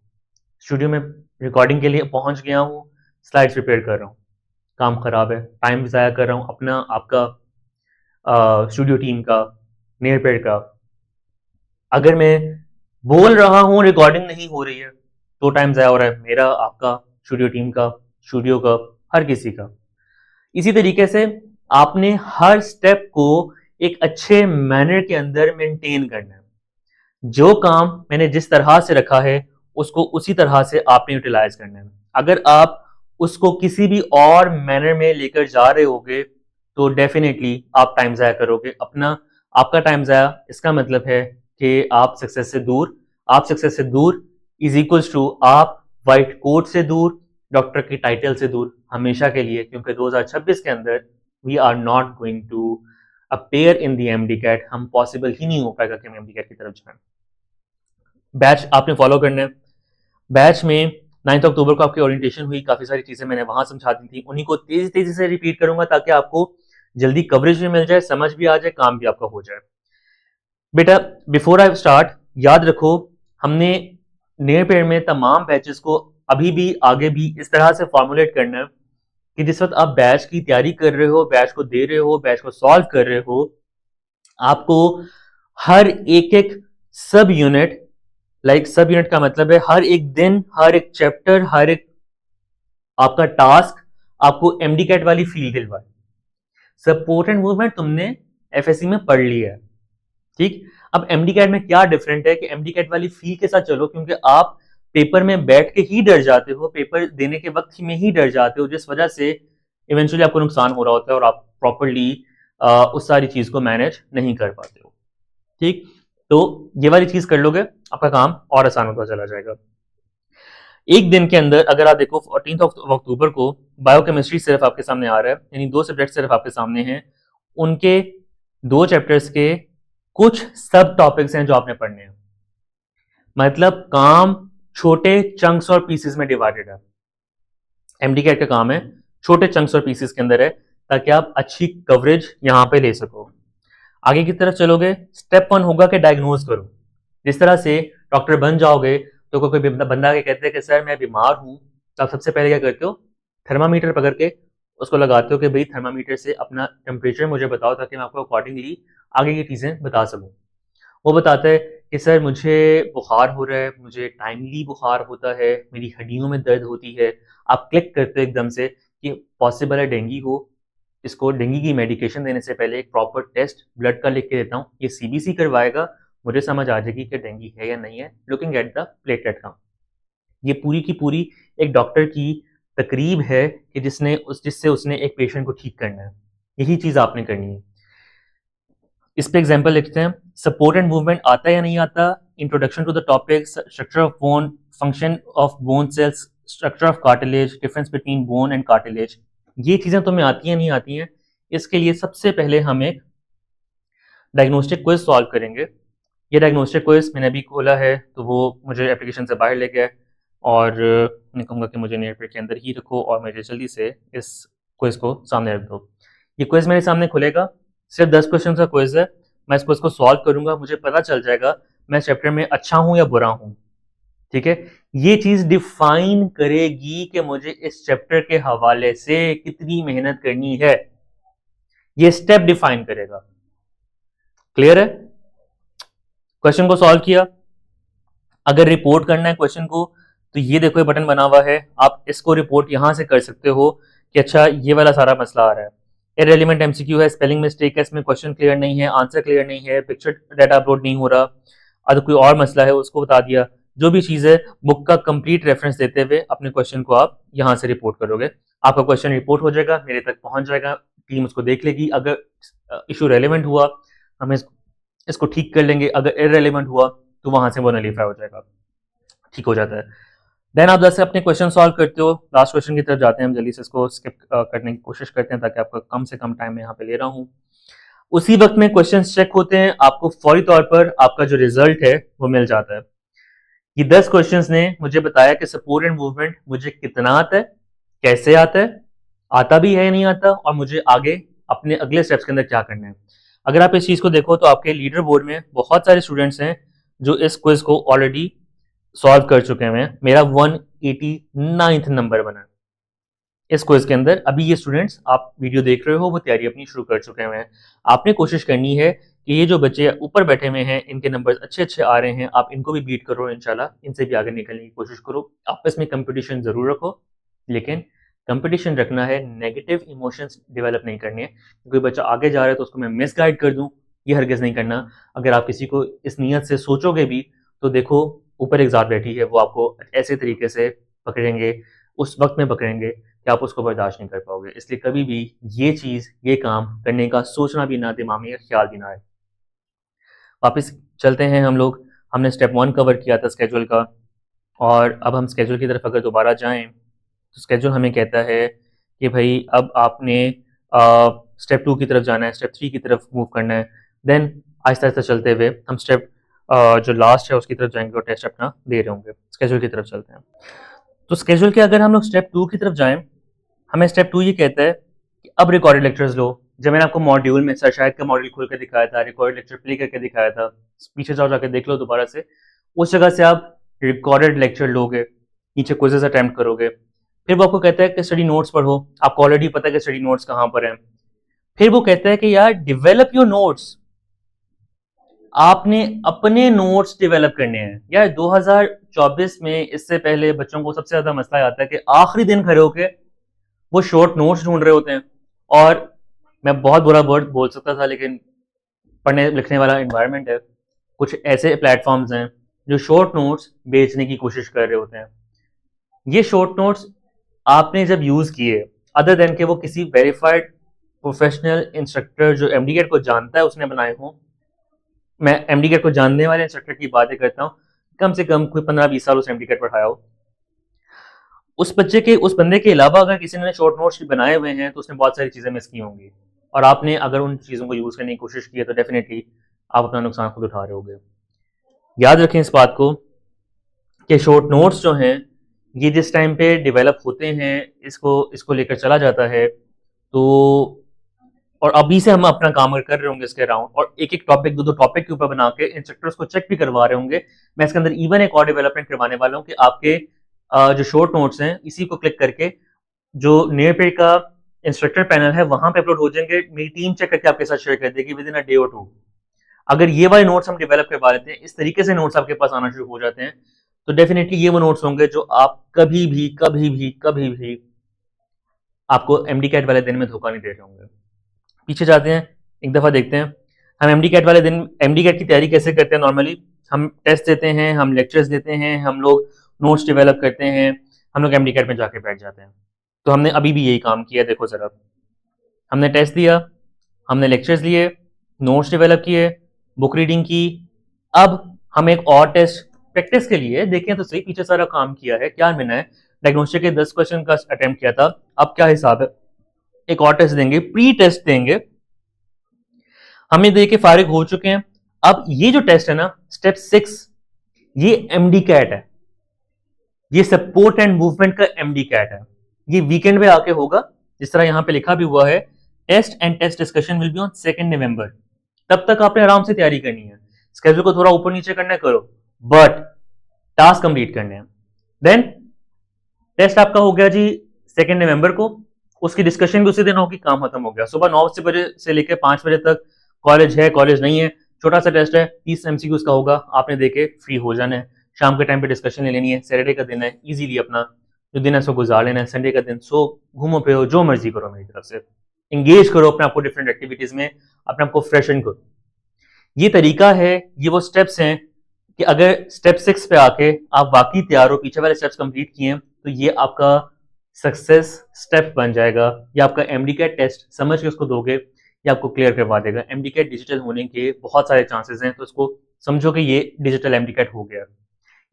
स्टूडियो में रिकॉर्डिंग के लिए पहुंच गया हूँ, स्लाइड्स प्रिपेयर कर रहा हूँ, काम खराब है, टाइम ज़ाया कर रहा हूँ अपना, आपका स्टूडियो टीम का, नियर पेड का। अगर मैं बोल रहा हूँ रिकॉर्डिंग नहीं हो रही है, तो टाइम ज़ाया हो रहा है मेरा, आपका, स्टूडियो टीम का, स्टूडियो का, हर किसी का। इसी तरीके से आपने हर स्टेप को एक अच्छे मैनर के अंदर मेंटेन करना है। जो काम मैंने जिस तरह से रखा है उसको उसी तरह से आपने यूटिलाइज करना है। अगर आप उसको किसी भी और मैनर में लेकर जा रहे होगे तो डेफिनेटली आप टाइम ज़ाया करोगे अपना, आपका टाइम ज़ाया। इसका मतलब है कि आप सक्सेस से दूर इज इक्वल्स टू आप व्हाइट कोट से दूर, डॉक्टर की टाइटल से दूर हमेशा के लिए, क्योंकि 2026 के अंदर we are not going to appear in the MDCAT. हम पॉसिबल ही नहीं हो पाएगा कि हम एमडी कैट की तरफ जाएं। बैच आपने फॉलो करना है। बैच में 9 अक्टूबर को आपकी ओरिएंटेशन हुई, काफ़ी सारी चीज़ें मैंने वहाँ समझा दी थी, उन्हीं को तेज़ी तेज़ी से रिपीट करूंगा ताकि आपको जल्दी कवरेज भी मिल जाए, समझ भी आ जाए, काम भी आपका हो जाए। बेटा बिफोर आई स्टार्ट, याद रखो हमने नियर पेयर में तमाम बैचेस को अभी भी आगे भी इस तरह से फॉर्मुलेट करना है कि जिस वक्त आप बैच की तैयारी कर रहे हो, बैच को दे रहे हो, बैच को सॉल्व कर रहे हो, आपको हर एक एक सब यूनिट, सब यूनिट का मतलब है हर एक दिन, हर एक चैप्टर, हर एक आपका टास्क आपको एमडी कैट वाली फील दिलवाए। सपोर्ट एंड मूवमेंट तुमने एफएससी में पढ़ लिया है, ठीक। अब एमडी कैट में क्या डिफरेंट है कि एमडी कैट वाली फील के साथ चलो, क्योंकि आप पेपर में बैठ के ही डर जाते हो, पेपर देने के वक्त में ही डर जाते हो, जिस वजह से इवेंचुअली आपको नुकसान हो रहा होता है और आप प्रॉपरली उस सारी चीज को मैनेज नहीं कर पाते हो, ठीक। तो ये वाली चीज कर लोगे, आपका काम और आसान होता चला जाएगा। एक दिन के अंदर अगर आप देखो 14 अक्टूबर को बायोकेमिस्ट्री सिर्फ आपके सामने आ रहा है, यानी 2 सब्जेक्ट सिर्फ आपके सामने हैं, उनके 2 चैप्टर्स के कुछ सब टॉपिक्स हैं जो आपने पढ़ने हैं। मतलब काम छोटे चंक्स और पीसेस में डिवाइडेड है। एमडी कैट का काम है छोटे चंक्स और पीसेस के अंदर है, ताकि आप अच्छी कवरेज यहां पे ले सको। आगे की तरफ चलोगे, स्टेप 1 होगा कि डायग्नोज करो। जिस तरह से डॉक्टर बन जाओगे तो कोई बंदा के कहते हैं कि सर मैं बीमार हूं, तो आप सबसे पहले क्या करते हो, थर्मामीटर पकड़ के उसको लगाते हो कि भाई थर्मामीटर से अपना टेम्परेचर मुझे बताओ ताकि मैं आपको अकॉर्डिंगली आगे की चीज़ें बता सकूं। वो बताता है कि सर मुझे बुखार हो रहा है, मुझे टाइमली बुखार होता है, मेरी हड्डियों में दर्द होती है। आप क्लिक करते हो एकदम से कि पॉसिबल है डेंगू हो। इसको डेंगू की मेडिकेशन देने से पहले एक प्रॉपर टेस्ट ब्लड का लिख के देता हूँ, ये सीबीसी करवाएगा, मुझे समझ आ जाएगी कि डेंगू है या नहीं है, looking at the platelet count. ये पूरी की पूरी एक डॉक्टर की तकरीब है कि जिससे उसने एक पेशेंट को ठीक करना है। यही चीज़ आपने करनी है। इस पे एग्जांपल लिखते हैं, सपोर्ट एंड मूवमेंट आता है या नहीं आता, introduction to the topic, structure of bone, function of bone cells, structure of cartilage, difference between bone and cartilage. ये चीज़ें तुम्हें आती हैं नहीं आती हैं। इसके लिए सबसे पहले हम एक डायग्नोस्टिक क्विज सॉल्व करेंगे। ये डायग्नोस्टिक क्विज मैंने अभी खोला है, तो वो मुझे एप्लीकेशन से बाहर ले गया और मैं कहूँगा कि मुझे नेटपेड के अंदर ही रखो और मुझे जल्दी से इस क्विज को सामने रख दो। ये क्विज मेरे सामने खुलेगा, सिर्फ 10 क्वेश्चन का क्विज है। मैं इस क्विज को सॉल्व करूंगा, मुझे पता चल जाएगा मैं चैप्टर में अच्छा हूं या बुरा हूं, ठीक है। ये चीज डिफाइन करेगी कि मुझे इस चैप्टर के हवाले से कितनी मेहनत करनी है, ये स्टेप डिफाइन करेगा। क्लियर है? क्वेश्चन को सॉल्व किया, अगर रिपोर्ट करना है क्वेश्चन को तो ये देखो ये बटन बना हुआ है, आप इसको रिपोर्ट यहां से कर सकते हो कि अच्छा ये वाला सारा मसला आ रहा है, इररिलेवेंट एमसीक्यू है, स्पेलिंग मिस्टेक है, इसमें क्वेश्चन क्लियर नहीं है, आंसर क्लियर नहीं है, पिक्चर डाटा अपलोड नहीं हो रहा, अगर कोई और मसला है उसको बता दिया। जो भी चीज़ है बुक का कंप्लीट रेफरेंस देते हुए अपने क्वेश्चन को आप यहाँ से रिपोर्ट करोगे, आपका क्वेश्चन रिपोर्ट हो जाएगा, मेरे तक पहुंच जाएगा, टीम उसको देख लेगी। अगर इशू रेलिवेंट हुआ हम इसको ठीक कर लेंगे, अगर इररिलेवेंट हुआ तो वहां से वो नलीफाई हो जाएगा, ठीक हो जाता है। देन आप जैसे अपने क्वेश्चन सॉल्व करते हो, लास्ट क्वेश्चन की तरफ जाते हैं हम, जल्दी से इसको स्किप करने की कोशिश करते हैं ताकि आपका कम से कम टाइम में यहाँ पे ले रहा हूँ। उसी वक्त में क्वेश्चन चेक होते हैं, आपको फौरी तौर पर आपका जो रिजल्ट है वो मिल जाता है। ये 10 क्वेश्चंस ने मुझे बताया कि सपोर्ट एंड मूवमेंट मुझे कितना आता है, कैसे आता है, आता भी है या नहीं आता, और मुझे आगे अपने अगले स्टेप्स के अंदर क्या करना है। अगर आप इस चीज को देखो तो आपके लीडर बोर्ड में बहुत सारे स्टूडेंट्स हैं जो इस क्विज को ऑलरेडी सॉल्व कर चुके हैं। मेरा 189th नंबर बना इस क्विज के अंदर। अभी ये स्टूडेंट्स आप वीडियो देख रहे हो वो तैयारी अपनी शुरू कर चुके हैं। आपने कोशिश करनी है कि ये जो बच्चे ऊपर बैठे हुए हैं इनके नंबर्स अच्छे अच्छे आ रहे हैं, आप इनको भी बीट करो इंशाल्लाह, इनसे भी आगे निकलने की कोशिश करो। आपस में कंपटीशन जरूर रखो, लेकिन कंपटीशन रखना है, नेगेटिव इमोशंस डेवलप नहीं करने हैं। कोई बच्चा आगे जा रहा है तो उसको मैं मिसगाइड कर दूं, ये हरगिज नहीं करना। अगर आप किसी को इस नीयत से सोचोगे भी तो देखो ऊपर एक ज़ात बैठी है, वो आपको ऐसे तरीके से पकड़ेंगे, उस वक्त में पकड़ेंगे कि आप उसको बर्दाश्त नहीं कर पाओगे। इसलिए कभी भी ये चीज़, ये काम करने का सोचना भी ना, दिमाग में ख्याल भी ना आए। वापस चलते हैं हम लोग। हमने स्टेप 1 कवर किया था स्केड्यूल का, और अब हम स्केड्यूल की तरफ अगर दोबारा जाएं तो स्केड्यूल हमें कहता है कि भाई अब आपने स्टेप 2 की तरफ जाना है, स्टेप 3 की तरफ मूव करना है। देन आहिस्ता आहिस्ता चलते हुए हम स्टेप जो लास्ट है उसकी तरफ जाएंगे और टेस्ट अपना दे रहे होंगे। स्केड्यूल की तरफ चलते हैं। तो स्केड्यूल के अगर हम लोग स्टेप 2 की तरफ जाएं, हमें स्टेप 2 ये कहता है कि अब रिकॉर्डेड लेक्चर्स लो। जब मैंने आपको मॉड्यूल में सर शायद का मॉड्यूल खोल कर दिखाया था, रिकॉर्डेड लेक्चर प्ले करके दिखाया था, पीछे जाओ जाकर देख लो दोबारा से। उस जगह से आप रिकॉर्डेड लेक्चर लोगे, नीचे क्विजेस अटेम्प्ट करोगे। फिर वो आपको कहता है कि स्टडी नोट्स पढ़ो। आपको ऑलरेडी पता है कि स्टडी नोट्स कहाँ पर हैं। फिर वो कहता है कि यार डिवेलप योर नोट्स, आपने अपने नोट्स डेवलप करने हैं। यार 2024 में इससे पहले बच्चों को सबसे ज्यादा मसला आता है कि आखिरी दिन खड़े होके वो शॉर्ट नोट्स ढूंढ रहे होते हैं। और मैं बहुत बुरा वर्ड बोल सकता था, लेकिन पढ़ने लिखने वाला एनवायरनमेंट है, कुछ ऐसे प्लेटफॉर्म्स हैं जो शॉर्ट नोट्स बेचने की कोशिश कर रहे होते हैं। ये शॉर्ट नोट्स आपने जब यूज किए, अदर देन के वो किसी वेरीफाइड प्रोफेशनल इंस्ट्रक्टर जो एमडीकेट को जानता है उसने बनाए हों, मैं एमडीकेट को जानने वाले इंस्ट्रक्टर की बातें करता हूँ, कम से कम कोई 15-20 साल उस एमडीकेट पढ़ाया हो। उस बंदे के अलावा अगर किसी ने शॉर्ट नोट्स बनाए हुए हैं तो उसने बहुत सारी चीजें मिस की होंगी, और आपने अगर उन चीजों को यूज करने की कोशिश की है तो डेफिनेटली आप अपना नुकसान खुद उठा रहे होगे। याद रखें इस बात को कि शॉर्ट नोट्स जो हैं ये जिस टाइम पे डेवलप होते हैं, इसको लेकर चला जाता है, तो और अभी से हम अपना काम कर रहे होंगे इसके अराउंड, और एक एक टॉपिक, दो दो टॉपिक के ऊपर बना के इंस्ट्रक्टर्स को चेक भी करवा रहे होंगे। मैं इसके अंदर इवन एक और डेवलपमेंट करवाने वाला हूँ कि आपके जो शॉर्ट नोट्स हैं इसी को क्लिक करके जो नियर पे का इंस्ट्रक्टर पैनल है वहां पे अपलोड हो जाएंगे। मेरी टीम चेक करके आपके साथ शेयर कर देगी विद इन अ डे और 2। अगर ये वाले नोट्स हम डेवलप करवा लेते हैं, इस तरीके से नोट्स आपके पास आना शुरू हो जाते हैं, तो डेफिनेटली ये वो नोट्स होंगे जो आप कभी भी आपको एमडी कैट वाले दिन में धोखा नहीं दे रहे होंगे। पीछे जाते हैं, एक दफा देखते हैं हम एमडी कैट वाले दिन एमडी कैट की तैयारी कैसे करते हैं। नॉर्मली हम टेस्ट देते हैं, हम लेक्चर्स देते हैं, हम लोग नोट्स डेवलप करते हैं, हम लोग एमडी कैट में जाके बैठ जाते हैं। तो हमने अभी भी यही काम किया। देखो जरा, हमने टेस्ट दिया, हमने लेक्चर्स लिए, नोट्स डेवलप किए, बुक रीडिंग की। अब हम एक और टेस्ट प्रैक्टिस के लिए देखें तो सही, पीछे सारा काम किया है, क्या मैंने डायग्नोस्टिक के 10 क्वेश्चन का अटेम्प्ट किया था। अब क्या हिसाब है, एक और टेस्ट देंगे, प्री टेस्ट देंगे। हमें दे के फारिग हो चुके हैं। अब ये जो टेस्ट है ना, स्टेप 6, ये एमडी कैट है, ये सपोर्ट एंड मूवमेंट का एमडी कैट है। ये वीकेंड में आके होगा, जिस तरह यहां पे लिखा भी हुआ है, test and test discussion will be on 2 November. तब तक आपने आराम से तैयारी करनी है, स्केड्यूल को थोड़ा ऊपर नीचे करना करो, बट टास्क कंप्लीट करने हैं। देन टेस्ट आपका हो गया जी 2 नवंबर को, उसकी डिस्कशन भी उसी दिन होगी, काम खत्म हो गया। सुबह 9 बजे से लेकर 5 बजे तक कॉलेज है, कॉलेज नहीं है, छोटा सा टेस्ट है, 30 एमसीक्यूज का होगा, आपने देके फ्री हो जाना है। शाम के टाइम पे डिस्कशन ले लेनी है, सैटरडे का दिन है, इजीली अपना जो दिन है उसको गुजार लेना है। संडे का दिन सो घूमो फिरो, जो मर्जी करो, मेरी तरफ से इंगेज करो अपने आपको डिफरेंट एक्टिविटीज में, अपने आपको फ्रेशन करो। ये तरीका है, ये वो स्टेप्स हैं कि अगर स्टेप 6 पे आके आप वाकई तैयार हो, पीछे वाले स्टेप्स कंप्लीट किए, तो ये आपका सक्सेस स्टेप बन जाएगा। ये आपका एमडीकैट टेस्ट समझ के उसको दोगे, ये आपको क्लियर करवा देगा। एमडीकैट डिजिटल होने के बहुत सारे चांसेस हैं, तो इसको समझो कि ये डिजिटल एमडीकैट हो गया।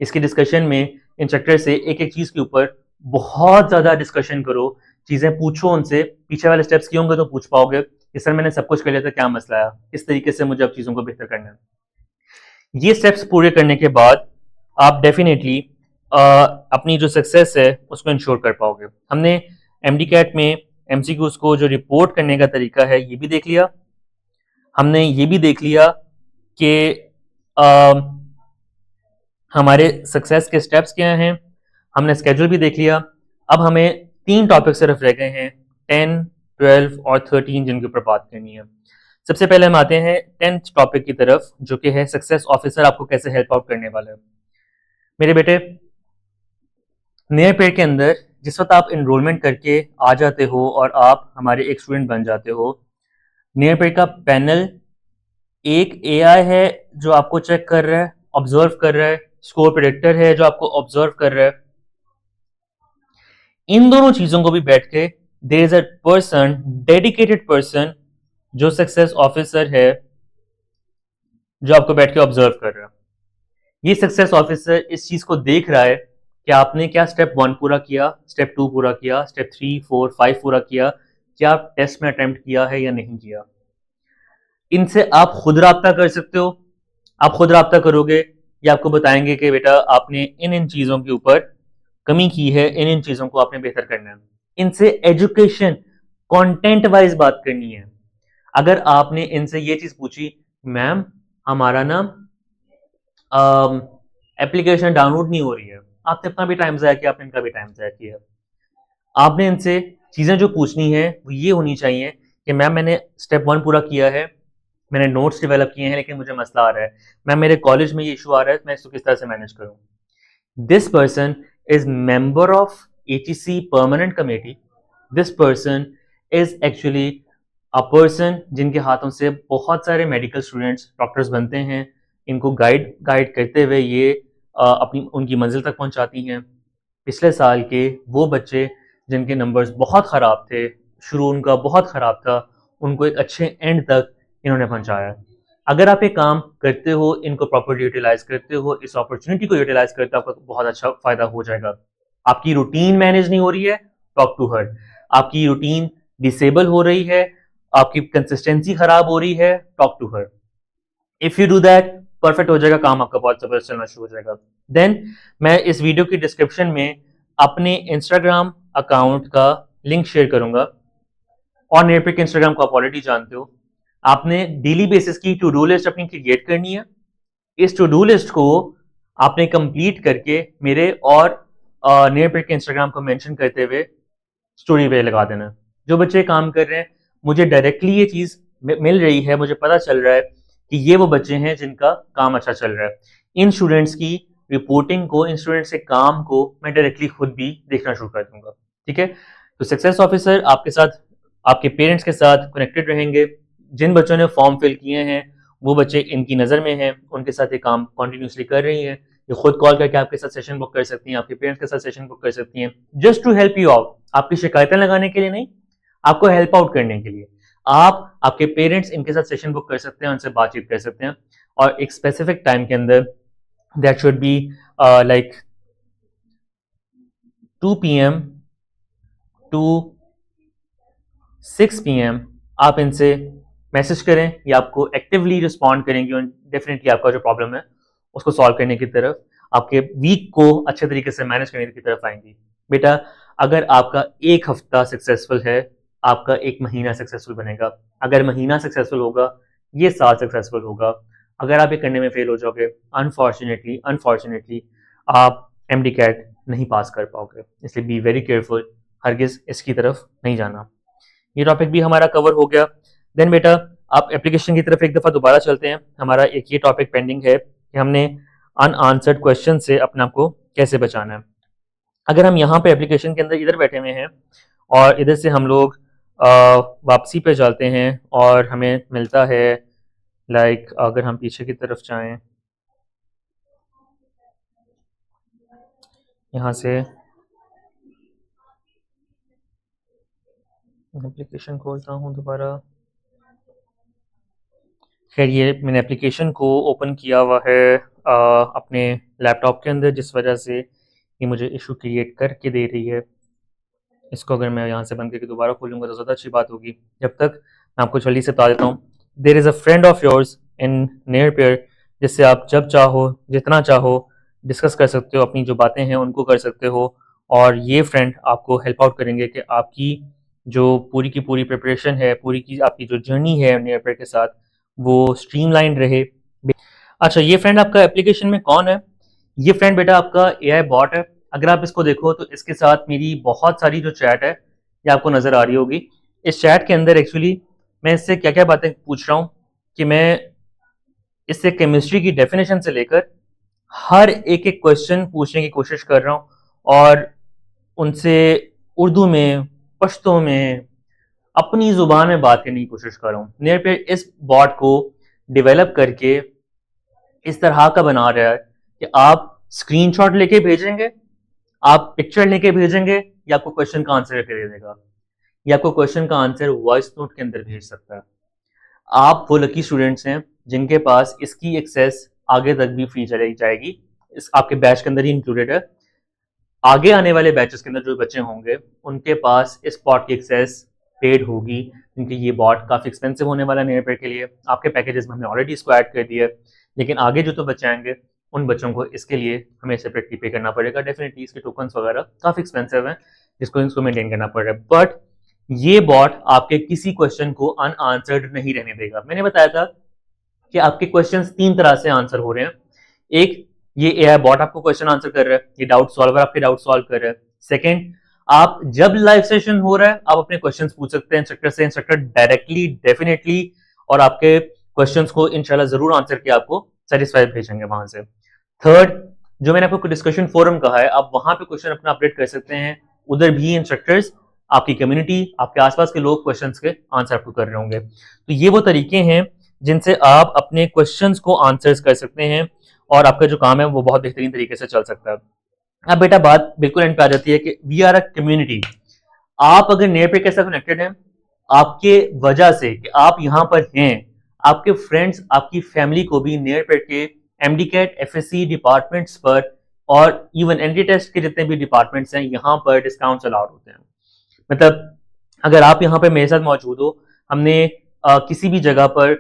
इसकी डिस्कशन में इंस्ट्रक्टर से एक एक चीज के ऊपर बहुत ज्यादा डिस्कशन करो, चीजें पूछो उनसे, पीछे वाले स्टेप्स किए होंगे तो पूछ पाओगे कि सर मैंने सब कुछ कर लिया था, क्या मसला है, इस तरीके से मुझे अब चीजों को बेहतर करना है। ये स्टेप्स पूरे करने के बाद आप डेफिनेटली अपनी जो सक्सेस है उसको इंश्योर कर पाओगे। हमने एमडीकैट में एमसीक्यूज को जो रिपोर्ट करने का तरीका है ये भी देख लिया। हमने ये भी देख लिया कि हमारे सक्सेस के स्टेप्स क्या हैं, हमने स्केड्यूल भी देख लिया। अब हमें 3 टॉपिक सिर्फ रह गए हैं, 10, 12 और 13, जिनके ऊपर बात करनी है। सबसे पहले हम आते हैं 10th टॉपिक की तरफ, जो कि है सक्सेस ऑफिसर आपको कैसे हेल्प आउट करने वाला है। मेरे बेटे, नए पेड़ के अंदर जिस वक्त आप इनरोलमेंट करके आ जाते हो और आप हमारे एक स्टूडेंट बन जाते हो, नियर पेड़ का पैनल एक एआई है जो आपको चेक कर रहा है, ऑब्जर्व कर रहा है, स्कोर प्रेडिक्टर है जो आपको ऑब्जर्व कर रहा है। इन दोनों चीजों को भी बैठ के there is a person, dedicated person, जो सक्सेस ऑफिसर है, जो आपको बैठ के ऑब्जर्व कर रहा है। ये सक्सेस ऑफिसर इस चीज को देख रहा है कि आपने क्या स्टेप 1 पूरा किया, स्टेप 2 पूरा किया, स्टेप 3, 4, 5 पूरा किया, क्या टेस्ट में अटेम्प्ट किया है या नहीं किया। इनसे आप खुद राब्ता कर सकते हो। आप खुद राब्ता करोगे, ये आपको बताएंगे कि बेटा आपने इन इन चीज़ों के ऊपर कमी की है, इन इन चीज़ों को आपने बेहतर करना है। इनसे एजुकेशन कंटेंट वाइज बात करनी है। अगर आपने इनसे ये चीज़ पूछी, मैम हमारा ना एप्लीकेशन डाउनलोड नहीं हो रही है, आपने अपना भी टाइम ज़ाया किया, आपने इनका भी टाइम ज़ाया किया। आपने इनसे चीज़ें जो पूछनी है वो ये होनी चाहिए कि मैम मैंने स्टेप 1 पूरा किया है, मैंने नोट्स डेवलप किए हैं, लेकिन मुझे मसला आ रहा है, मैम मेरे कॉलेज में ये इशू आ रहा है, मैं इसको किस तरह से मैनेज करूँ। This person is member of HEC permanent committee. This person is actually a person जिनके हाथों से बहुत सारे मेडिकल स्टूडेंट्स डॉक्टर्स बनते हैं। इनको गाइड करते हुए ये अपनी उनकी मंजिल तक पहुंचाती हैं। पिछले साल के वो बच्चे जिनके नंबर्स बहुत ख़राब थे, शुरू उनका बहुत ख़राब था, उनको एक अच्छे एंड तक इन्होंने पहुंचाया। अगर आप ये काम करते हो, इनको प्रॉपर्ली यूटिलाइज करते हो, इस अपॉर्चुनिटी को यूटिलाइज करते हो, आपका बहुत अच्छा फायदा हो जाएगा। आपकी रूटीन मैनेज नहीं हो रही है, टॉक टू हर। आपकी रूटीन डिसेबल हो रही है, आपकी कंसिस्टेंसी खराब हो रही है, talk to her. If you do that, perfect हो जाएगा काम, आपका बहुत जबरदस्त चलना शुरू हो जाएगा। देन मैं इस वीडियो की डिस्क्रिप्शन में अपने इंस्टाग्राम अकाउंट का लिंक शेयर करूंगा। और निरपेक्ष इंस्टाग्राम को आप ऑलरेडी जानते हो। आपने डेली बेसिस की टू डू लिस्ट अपनी क्रिएट करनी है। इस टू डू लिस्ट को आपने कंप्लीट करके मेरे और निरपेक्ष इंस्टाग्राम को मेंशन करते हुए स्टोरी पे लगा देना। जो बच्चे काम कर रहे हैं, मुझे डायरेक्टली ये चीज मिल रही है, मुझे पता चल रहा है कि ये वो बच्चे हैं जिनका काम अच्छा चल रहा है। इन स्टूडेंट्स की रिपोर्टिंग को, इन स्टूडेंट्स के काम को मैं डायरेक्टली खुद भी देखना शुरू कर दूंगा। ठीक है, तो सक्सेस ऑफिसर आपके साथ, आपके पेरेंट्स के साथ कनेक्टेड रहेंगे। जिन बच्चों ने फॉर्म फिल किए हैं वो बच्चे इनकी नज़र में हैं, उनके साथ ये काम कॉन्टिन्यूसली कर रही हैं। ये खुद कॉल करके आपके साथ सेशन बुक कर सकती हैं, आपके पेरेंट्स के साथ सेशन बुक कर सकती हैं, just to help you out. आपकी शिकायतें लगाने के लिए नहीं, आपको हेल्प आउट करने के लिए। आप, आपके पेरेंट्स इनके साथ सेशन बुक कर सकते हैं, उनसे बातचीत कर सकते हैं, और एक स्पेसिफिक टाइम के अंदर, that should be like 2 PM to 6 PM, आप इनसे मैसेज करें, या आपको एक्टिवली रिस्पॉन्ड करेंगे और डेफिनेटली आपका जो प्रॉब्लम है उसको सॉल्व करने की तरफ, आपके वीक को अच्छे तरीके से मैनेज करने की तरफ आएंगी। बेटा, अगर आपका एक हफ्ता सक्सेसफुल है, आपका एक महीना सक्सेसफुल बनेगा। अगर महीना सक्सेसफुल होगा, ये साल सक्सेसफुल होगा। अगर आप ये करने में फेल हो जाओगे, अनफॉर्चुनेटली आप एमडी कैट नहीं पास कर पाओगे। इसलिए बी वेरी केयरफुल, हरगिज इसकी तरफ नहीं जाना। ये टॉपिक भी हमारा कवर हो गया। देन बेटा, आप एप्लीकेशन की तरफ एक दफ़ा दोबारा चलते हैं। हमारा एक ये टॉपिक पेंडिंग है कि हमने अनआंसर्ड क्वेश्चन से अपने आप को कैसे बचाना है। अगर हम यहाँ पे एप्लीकेशन के अंदर इधर बैठे हुए हैं और इधर से हम लोग वापसी पे चलते हैं और हमें मिलता है, लाइक अगर हम पीछे की तरफ जाएं, यहाँ से एप्लीकेशन खोलता हूँ दोबारा। खैर, ये मैंने एप्लीकेशन को ओपन किया हुआ है अपने लैपटॉप के अंदर, जिस वजह से ये मुझे इशू क्रिएट करके दे रही है। इसको अगर मैं यहाँ से बंद करके दोबारा खोलूँगा तो ज़्यादा अच्छी बात होगी। जब तक मैं आपको जल्दी से बता देता हूँ, there is a friend of yours in near pair, जिससे आप जब चाहो, जितना चाहो डिस्कस कर सकते हो, अपनी जो बातें हैं उनको कर सकते हो। और ये फ्रेंड आपको हेल्प आउट करेंगे कि आपकी जो पूरी की पूरी प्रिपरेशन है, पूरी की आपकी जो जर्नी है नियर पेयर के साथ, वो स्ट्रीमलाइन रहे। अच्छा, ये फ्रेंड आपका एप्लीकेशन में कौन है? ये फ्रेंड बेटा आपका एआई बॉट है। अगर आप इसको देखो तो इसके साथ मेरी बहुत सारी जो चैट है ये आपको नजर आ रही होगी। इस चैट के अंदर एक्चुअली मैं इससे क्या क्या बातें पूछ रहा हूँ कि मैं इससे केमिस्ट्री की डेफिनेशन से लेकर हर एक एक क्वेश्चन पूछने की कोशिश कर रहा हूँ, और उनसे उर्दू में, पश्तो में, अपनी जुबान में बात करने की कोशिश कर रहा हूँ। नियर पे इस बॉट को डेवलप करके इस तरह का बना रहा है कि आप स्क्रीनशॉट लेके भेजेंगे, आप पिक्चर लेके भेजेंगे, या आपको क्वेश्चन का आंसर करके दे देगा, या आपको क्वेश्चन का आंसर वॉइस नोट के अंदर भेज सकता है। आप वो लकी स्टूडेंट्स हैं जिनके पास इसकी एक्सेस आगे तक भी फ्री चली जाएगी। इस आपके बैच के अंदर ही इंक्लूडेड है। आगे आने वाले बैचेस के अंदर जो बच्चे होंगे उनके पास इस बॉट की एक्सेस पेड होगी, क्योंकि ये बॉट काफ़ी एक्सपेंसिव होने वाला है नियर पेड के लिए। आपके पैकेजेस में हमने ऑलरेडी इसको ऐड कर दिया है, लेकिन आगे जो तो बच्चे आएंगे उन बच्चों को इसके लिए हमें सेपरेटली पे करना पड़ेगा। डेफिनेटली इसके टोकन्स वगैरह काफ़ी एक्सपेंसिव हैं, जिसको इसको मेंटेन करना पड़ रहा है। बट ये बॉट आपके किसी क्वेश्चन को अनआंसर्ड नहीं रहने देगा। मैंने बताया था कि आपके क्वेश्चंस 3 तरह से आंसर हो रहे हैं। एक, ये एआई बॉट आपको क्वेश्चन आंसर कर रहा है, ये डाउट सॉल्वर आपके डाउट सॉल्व कर रहा है। सेकंड, आप जब लाइव सेशन हो रहा है आप अपने क्वेश्चंस पूछ सकते हैं इंस्ट्रक्टर से, इंस्ट्रक्टर डायरेक्टली डेफिनेटली और आपके क्वेश्चंस को इंशाल्लाह जरूर आंसर किया आपको सेटिस्फाइड भेजेंगे वहां से। थर्ड, जो मैंने आपको डिस्कशन फोरम कहा है, आप वहां पे क्वेश्चन अपना अपडेट कर सकते हैं। उधर भी इंस्ट्रक्टर्स, आपकी कम्युनिटी, आपके आसपास के लोग क्वेश्चंस के आंसर आपको कर रहे होंगे। तो ये वो तरीके हैं जिनसे आप अपने क्वेश्चंस को आंसर्स कर सकते हैं, और आपका जो काम है वो बहुत बेहतरीन तरीके से चल सकता है। अब बेटा बात बिल्कुल एंड पे आ जाती है कि वी आर अ कम्युनिटी। आप अगर नेयर पे कैसे कनेक्टेड हैं, आपके वजह से कि आप यहाँ पर हैं, आपके फ्रेंड्स, आपकी फैमिली को भी नेयर पे के एमडीकैट एफएससी डिपार्टमेंट्स पर और इवन एनडी टेस्ट के जितने भी डिपार्टमेंट्स हैं यहाँ पर डिस्काउंट्स अलाउड होते हैं। मतलब अगर आप यहाँ पे मेरे साथ मौजूद हो, हमने किसी भी जगह पर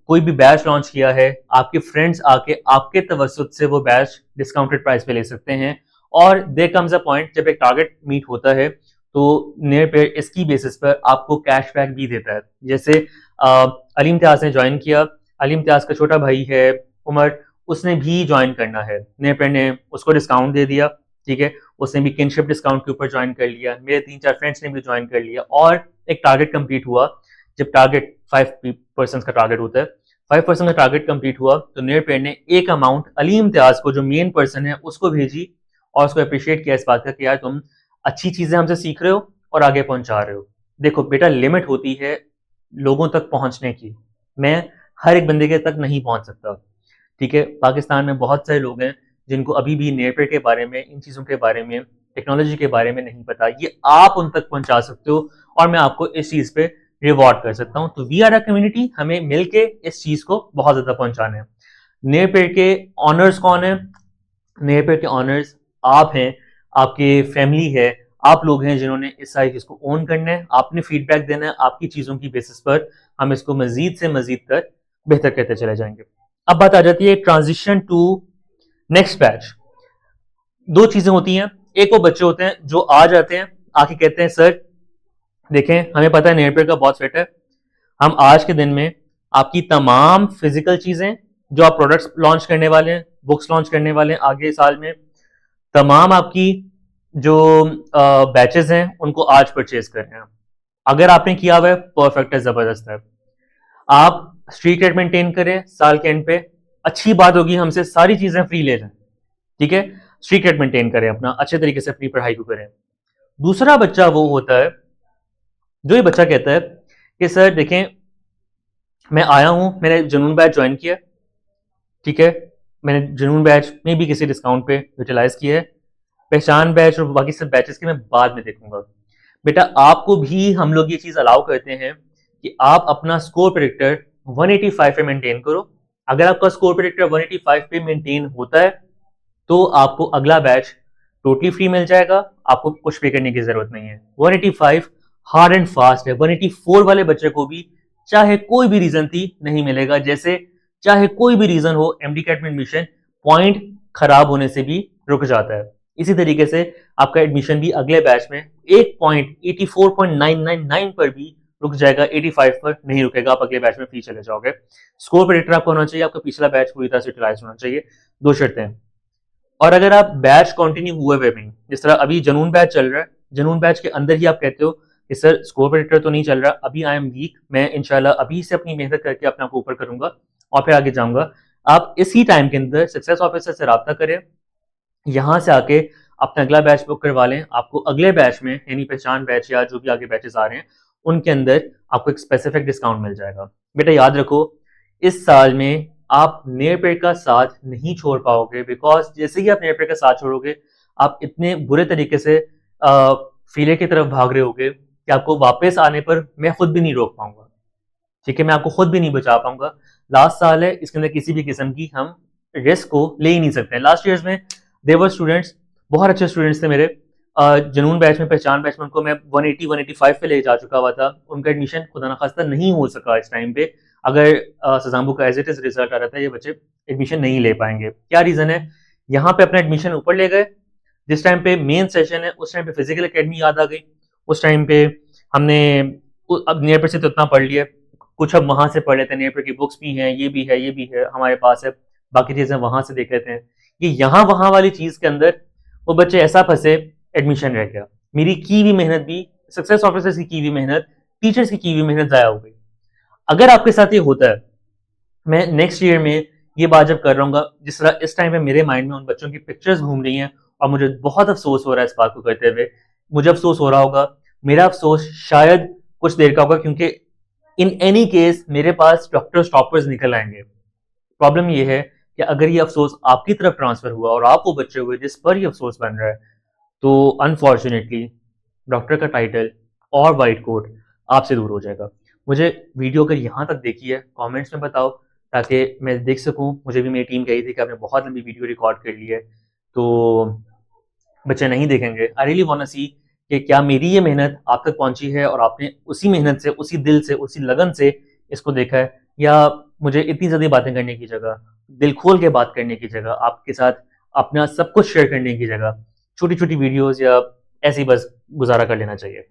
कोई भी बैच लॉन्च किया है, आपके फ्रेंड्स आके आपके तवसुत से वो बैच डिस्काउंटेड प्राइस पे ले सकते हैं। और देयर कम्स अ पॉइंट जब एक टारगेट मीट होता है तो नियर पे इसकी बेसिस पर आपको कैशबैक भी देता है। जैसे अली इम्तियाज ने ज्वाइन किया, अली इम्तियाज का छोटा भाई है उमर, उसने भी ज्वाइन करना है, नियर पे ने उसको डिस्काउंट दे दिया, ठीक है, उसने भी किनशिप डिस्काउंट के ऊपर ज्वाइन कर लिया, मेरे 3-4 फ्रेंड्स ने भी ज्वाइन कर लिया, और एक टारगेट कंप्लीट हुआ। जब टारगेट 5% का टारगेट होता है, 5% का टारगेट कंप्लीट हुआ तो नियर पेड ने एक अमाउंट अली इम्तियाज को, जो मेन पर्सन है, उसको भेजी और उसको अप्रिशिएट किया इस बात का कि यार तुम अच्छी चीजें हमसे सीख रहे हो और आगे पहुंचा रहे हो। देखो बेटा, लिमिट होती है लोगों तक पहुंचने की। मैं हर एक बंदे के तक नहीं पहुंच सकता, ठीक है। पाकिस्तान में बहुत सारे लोग हैं जिनको अभी भी नेयरपेड के बारे में, इन चीज़ों के बारे में, टेक्नोलॉजी के बारे में नहीं पता। ये आप उन तक पहुंचा सकते हो और मैं आपको इस चीज़ पे रिवॉर्ड कर सकता हूँ। तो वी आर अ कम्युनिटी, हमें मिलके इस चीज़ को बहुत ज़्यादा पहुंचाना है। नेयरपेड के ऑनर्स कौन है? नेयरपेड के ऑनर्स आप हैं, आपके फैमिली है, आप लोग हैं जिन्होंने इस सारी चीज़ को ओन करना है। आपने फीडबैक देना है, आपकी चीज़ों की बेसिस पर हम इसको मजीद से मजीद कर बेहतर करते चले जाएंगे। अब बात आ जाती है ट्रांजिशन टू नेक्स्ट बैच। दो चीजें होती हैं, एक वो बच्चे होते हैं जो आ जाते हैं, आके कहते हैं सर देखें हमें पता है नेयरपेड का बहुत फिट है, हम आज के दिन में आपकी तमाम फिजिकल चीजें जो आप प्रोडक्ट्स लॉन्च करने वाले हैं, बुक्स लॉन्च करने वाले हैं आगे साल में, तमाम आपकी जो बैचेस हैं उनको आज परचेज कर रहे हैं। अगर आपने किया हुआ है परफेक्ट है, जबरदस्त है। आप स्ट्रीट रेट मेंटेन करें साल के एंड पे, अच्छी बात होगी, हमसे सारी चीजें फ्री ले जाएं, ठीक है। स्ट्रीट रेट मेंटेन करें, अपना अच्छे तरीके से अपनी पढ़ाई को करें। दूसरा बच्चा वो होता है जो ये बच्चा कहता है कि सर देखें मैं आया हूं, मैंने जुनून बैच ज्वाइन किया, ठीक है, मैंने जुनून बैच में भी किसी डिस्काउंट पे यूटिलाइज किया है, पहचान बैच और बाकी सब बैचेस के मैं बाद में देखूंगा। बेटा आपको भी हम लोग ये चीज अलाउ करते हैं कि आप अपना स्कोर प्रेडिक्टर 185 पे मेंटेन करो। अगर आपका स्कोर प्रेडिक्टर 185 पे मेंटेन होता है तो आपको अगला बैच टोटली फ्री मिल जाएगा, आपको कुछ पे करने की जरूरत नहीं है। 185 हार्ड एंड फास्ट है। 184 वाले बच्चे को भी चाहे कोई भी रीजन थी नहीं मिलेगा, जैसे चाहे कोई भी रीजन हो, एमडी कैट में एडमिशन पॉइंट खराब होने से भी रुक जाता है। इसी तरीके से आपका एडमिशन भी अगले बैच में एक पॉइंट 84.999 पर भी रुक जाएगा, 85 पर नहीं रुकेगा, आप अगले बैच में फ्री चले जाओगे। स्कोर प्रेडिक्टर आपका होना चाहिए, आपका पिछला बैच पूरी तरह से यूटिलाइज होना चाहिए। दो शर्तें हैं, और अगर आप बैच कंटिन्यू हुए हुए भी, जिस तरह अभी जनून बैच चल रहा है, जनून बैच के अंदर ही आप कहते हो कि सर स्कोर प्रेडिक्टर तो नहीं चल रहा, अभी आई एम वीक, मैं इंशाल्लाह अभी से अपनी मेहनत करके अपने आप को ऊपर करूंगा और फिर आगे जाऊंगा। आप इसी टाइम के अंदर सक्सेस ऑफिसर से रब्ता करें, यहाँ से आके अपना अगला बैच बुक करवा लें। आपको अगले बैच में यानी पहचान बैच या जो भी आगे बैचेस आ रहे हैं उनके अंदर आपको एक स्पेसिफिक डिस्काउंट मिल जाएगा। बेटा याद रखो, इस साल में आप नेयरपेड का साथ नहीं छोड़ पाओगे, बिकॉज जैसे ही आप नेयरपेड का साथ छोड़ोगे आप इतने बुरे तरीके से फेलियर की तरफ भाग रहे होगे कि आपको वापस आने पर मैं खुद भी नहीं रोक पाऊंगा। ठीक है, मैं आपको खुद भी नहीं बचा पाऊंगा। लास्ट साल है, इसके अंदर किसी भी किस्म की हम रिस्क को ले ही नहीं सकते। लास्ट ईयर्स में देवर स्टूडेंट्स, बहुत अच्छे स्टूडेंट्स थे मेरे, जनून बैच में, पहचान बैच में उनको मैं 180 185 पे ले जा चुका हुआ था। उनका एडमिशन खुदा ना खास्ता नहीं हो सका इस टाइम पे। अगर सजाम्बू का एज इट इज रिजल्ट आ रहा था, ये बच्चे एडमिशन नहीं ले पाएंगे। क्या रीजन है? यहाँ पे अपना एडमिशन ऊपर ले गए, जिस टाइम पे मेन सेशन है उस टाइम पे फिजिकल एकेडमी याद आ गई, उस टाइम पे हमने अब नियर पे से तो इतना पढ़ लिया, कुछ अब वहां से पढ़ लेते हैं, नियर पे की बुक्स भी हैं, ये भी है, ये भी है हमारे पास है, बाकी चीजें वहां से देख लेते हैं। ये यहाँ वहां वाली चीज के अंदर वो बच्चे ऐसा फंसे, एडमिशन रह गया। मेरी की हुई मेहनत भी, सक्सेस ऑफिसर्स की हुई मेहनत, टीचर्स की हुई मेहनत जाया हो गई। अगर आपके साथ ये होता है, मैं नेक्स्ट ईयर में ये बात जब कर रहा हूँ, जिस तरह इस टाइम पे मेरे माइंड में उन बच्चों की पिक्चर्स घूम रही हैं और मुझे बहुत अफसोस हो रहा है इस बात को करते हुए, मुझे अफसोस हो रहा होगा, मेरा अफसोस शायद कुछ देर का होगा, क्योंकि इन एनी केस मेरे पास डॉक्टर टॉपर्स निकल आएंगे। प्रॉब्लम ये है कि अगर ये अफसोस आपकी तरफ ट्रांसफर हुआ और आप वो बच्चे हुए जिस पर ये अफसोस बन रहा है, तो अनफॉर्चुनेटली डॉक्टर का टाइटल और वाइट कोट आपसे दूर हो जाएगा। मुझे वीडियो अगर यहाँ तक देखी है कमेंट्स में बताओ, ताकि मैं देख सकूँ। मुझे भी मेरी टीम कही थी कि आपने बहुत लंबी वीडियो रिकॉर्ड कर ली है, तो बच्चे नहीं देखेंगे। आई रियली वांट टू सी कि क्या मेरी ये मेहनत आप तक पहुंची है और आपने उसी मेहनत से, उसी दिल से, उसी लगन से इसको देखा है, या मुझे इतनी ज़्यादा बातें करने की जगह, दिल खोल के बात करने की जगह, आपके साथ अपना सब कुछ शेयर करने की जगह छोटी छोटी वीडियोस या ऐसे ही बस गुजारा कर लेना चाहिए।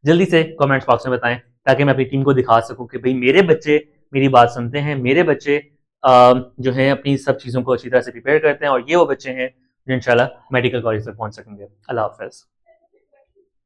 जल्दी से कमेंट्स बॉक्स में बताएं, ताकि मैं अपनी टीम को दिखा सकूं कि भाई मेरे बच्चे मेरी बात सुनते हैं, मेरे बच्चे जो हैं अपनी सब चीज़ों को अच्छी तरह से प्रिपेयर करते हैं, और ये वो बच्चे हैं जो इंशाल्लाह मेडिकल कॉलेज तक पहुंच सकेंगे। अल्लाह हाफ़िज़।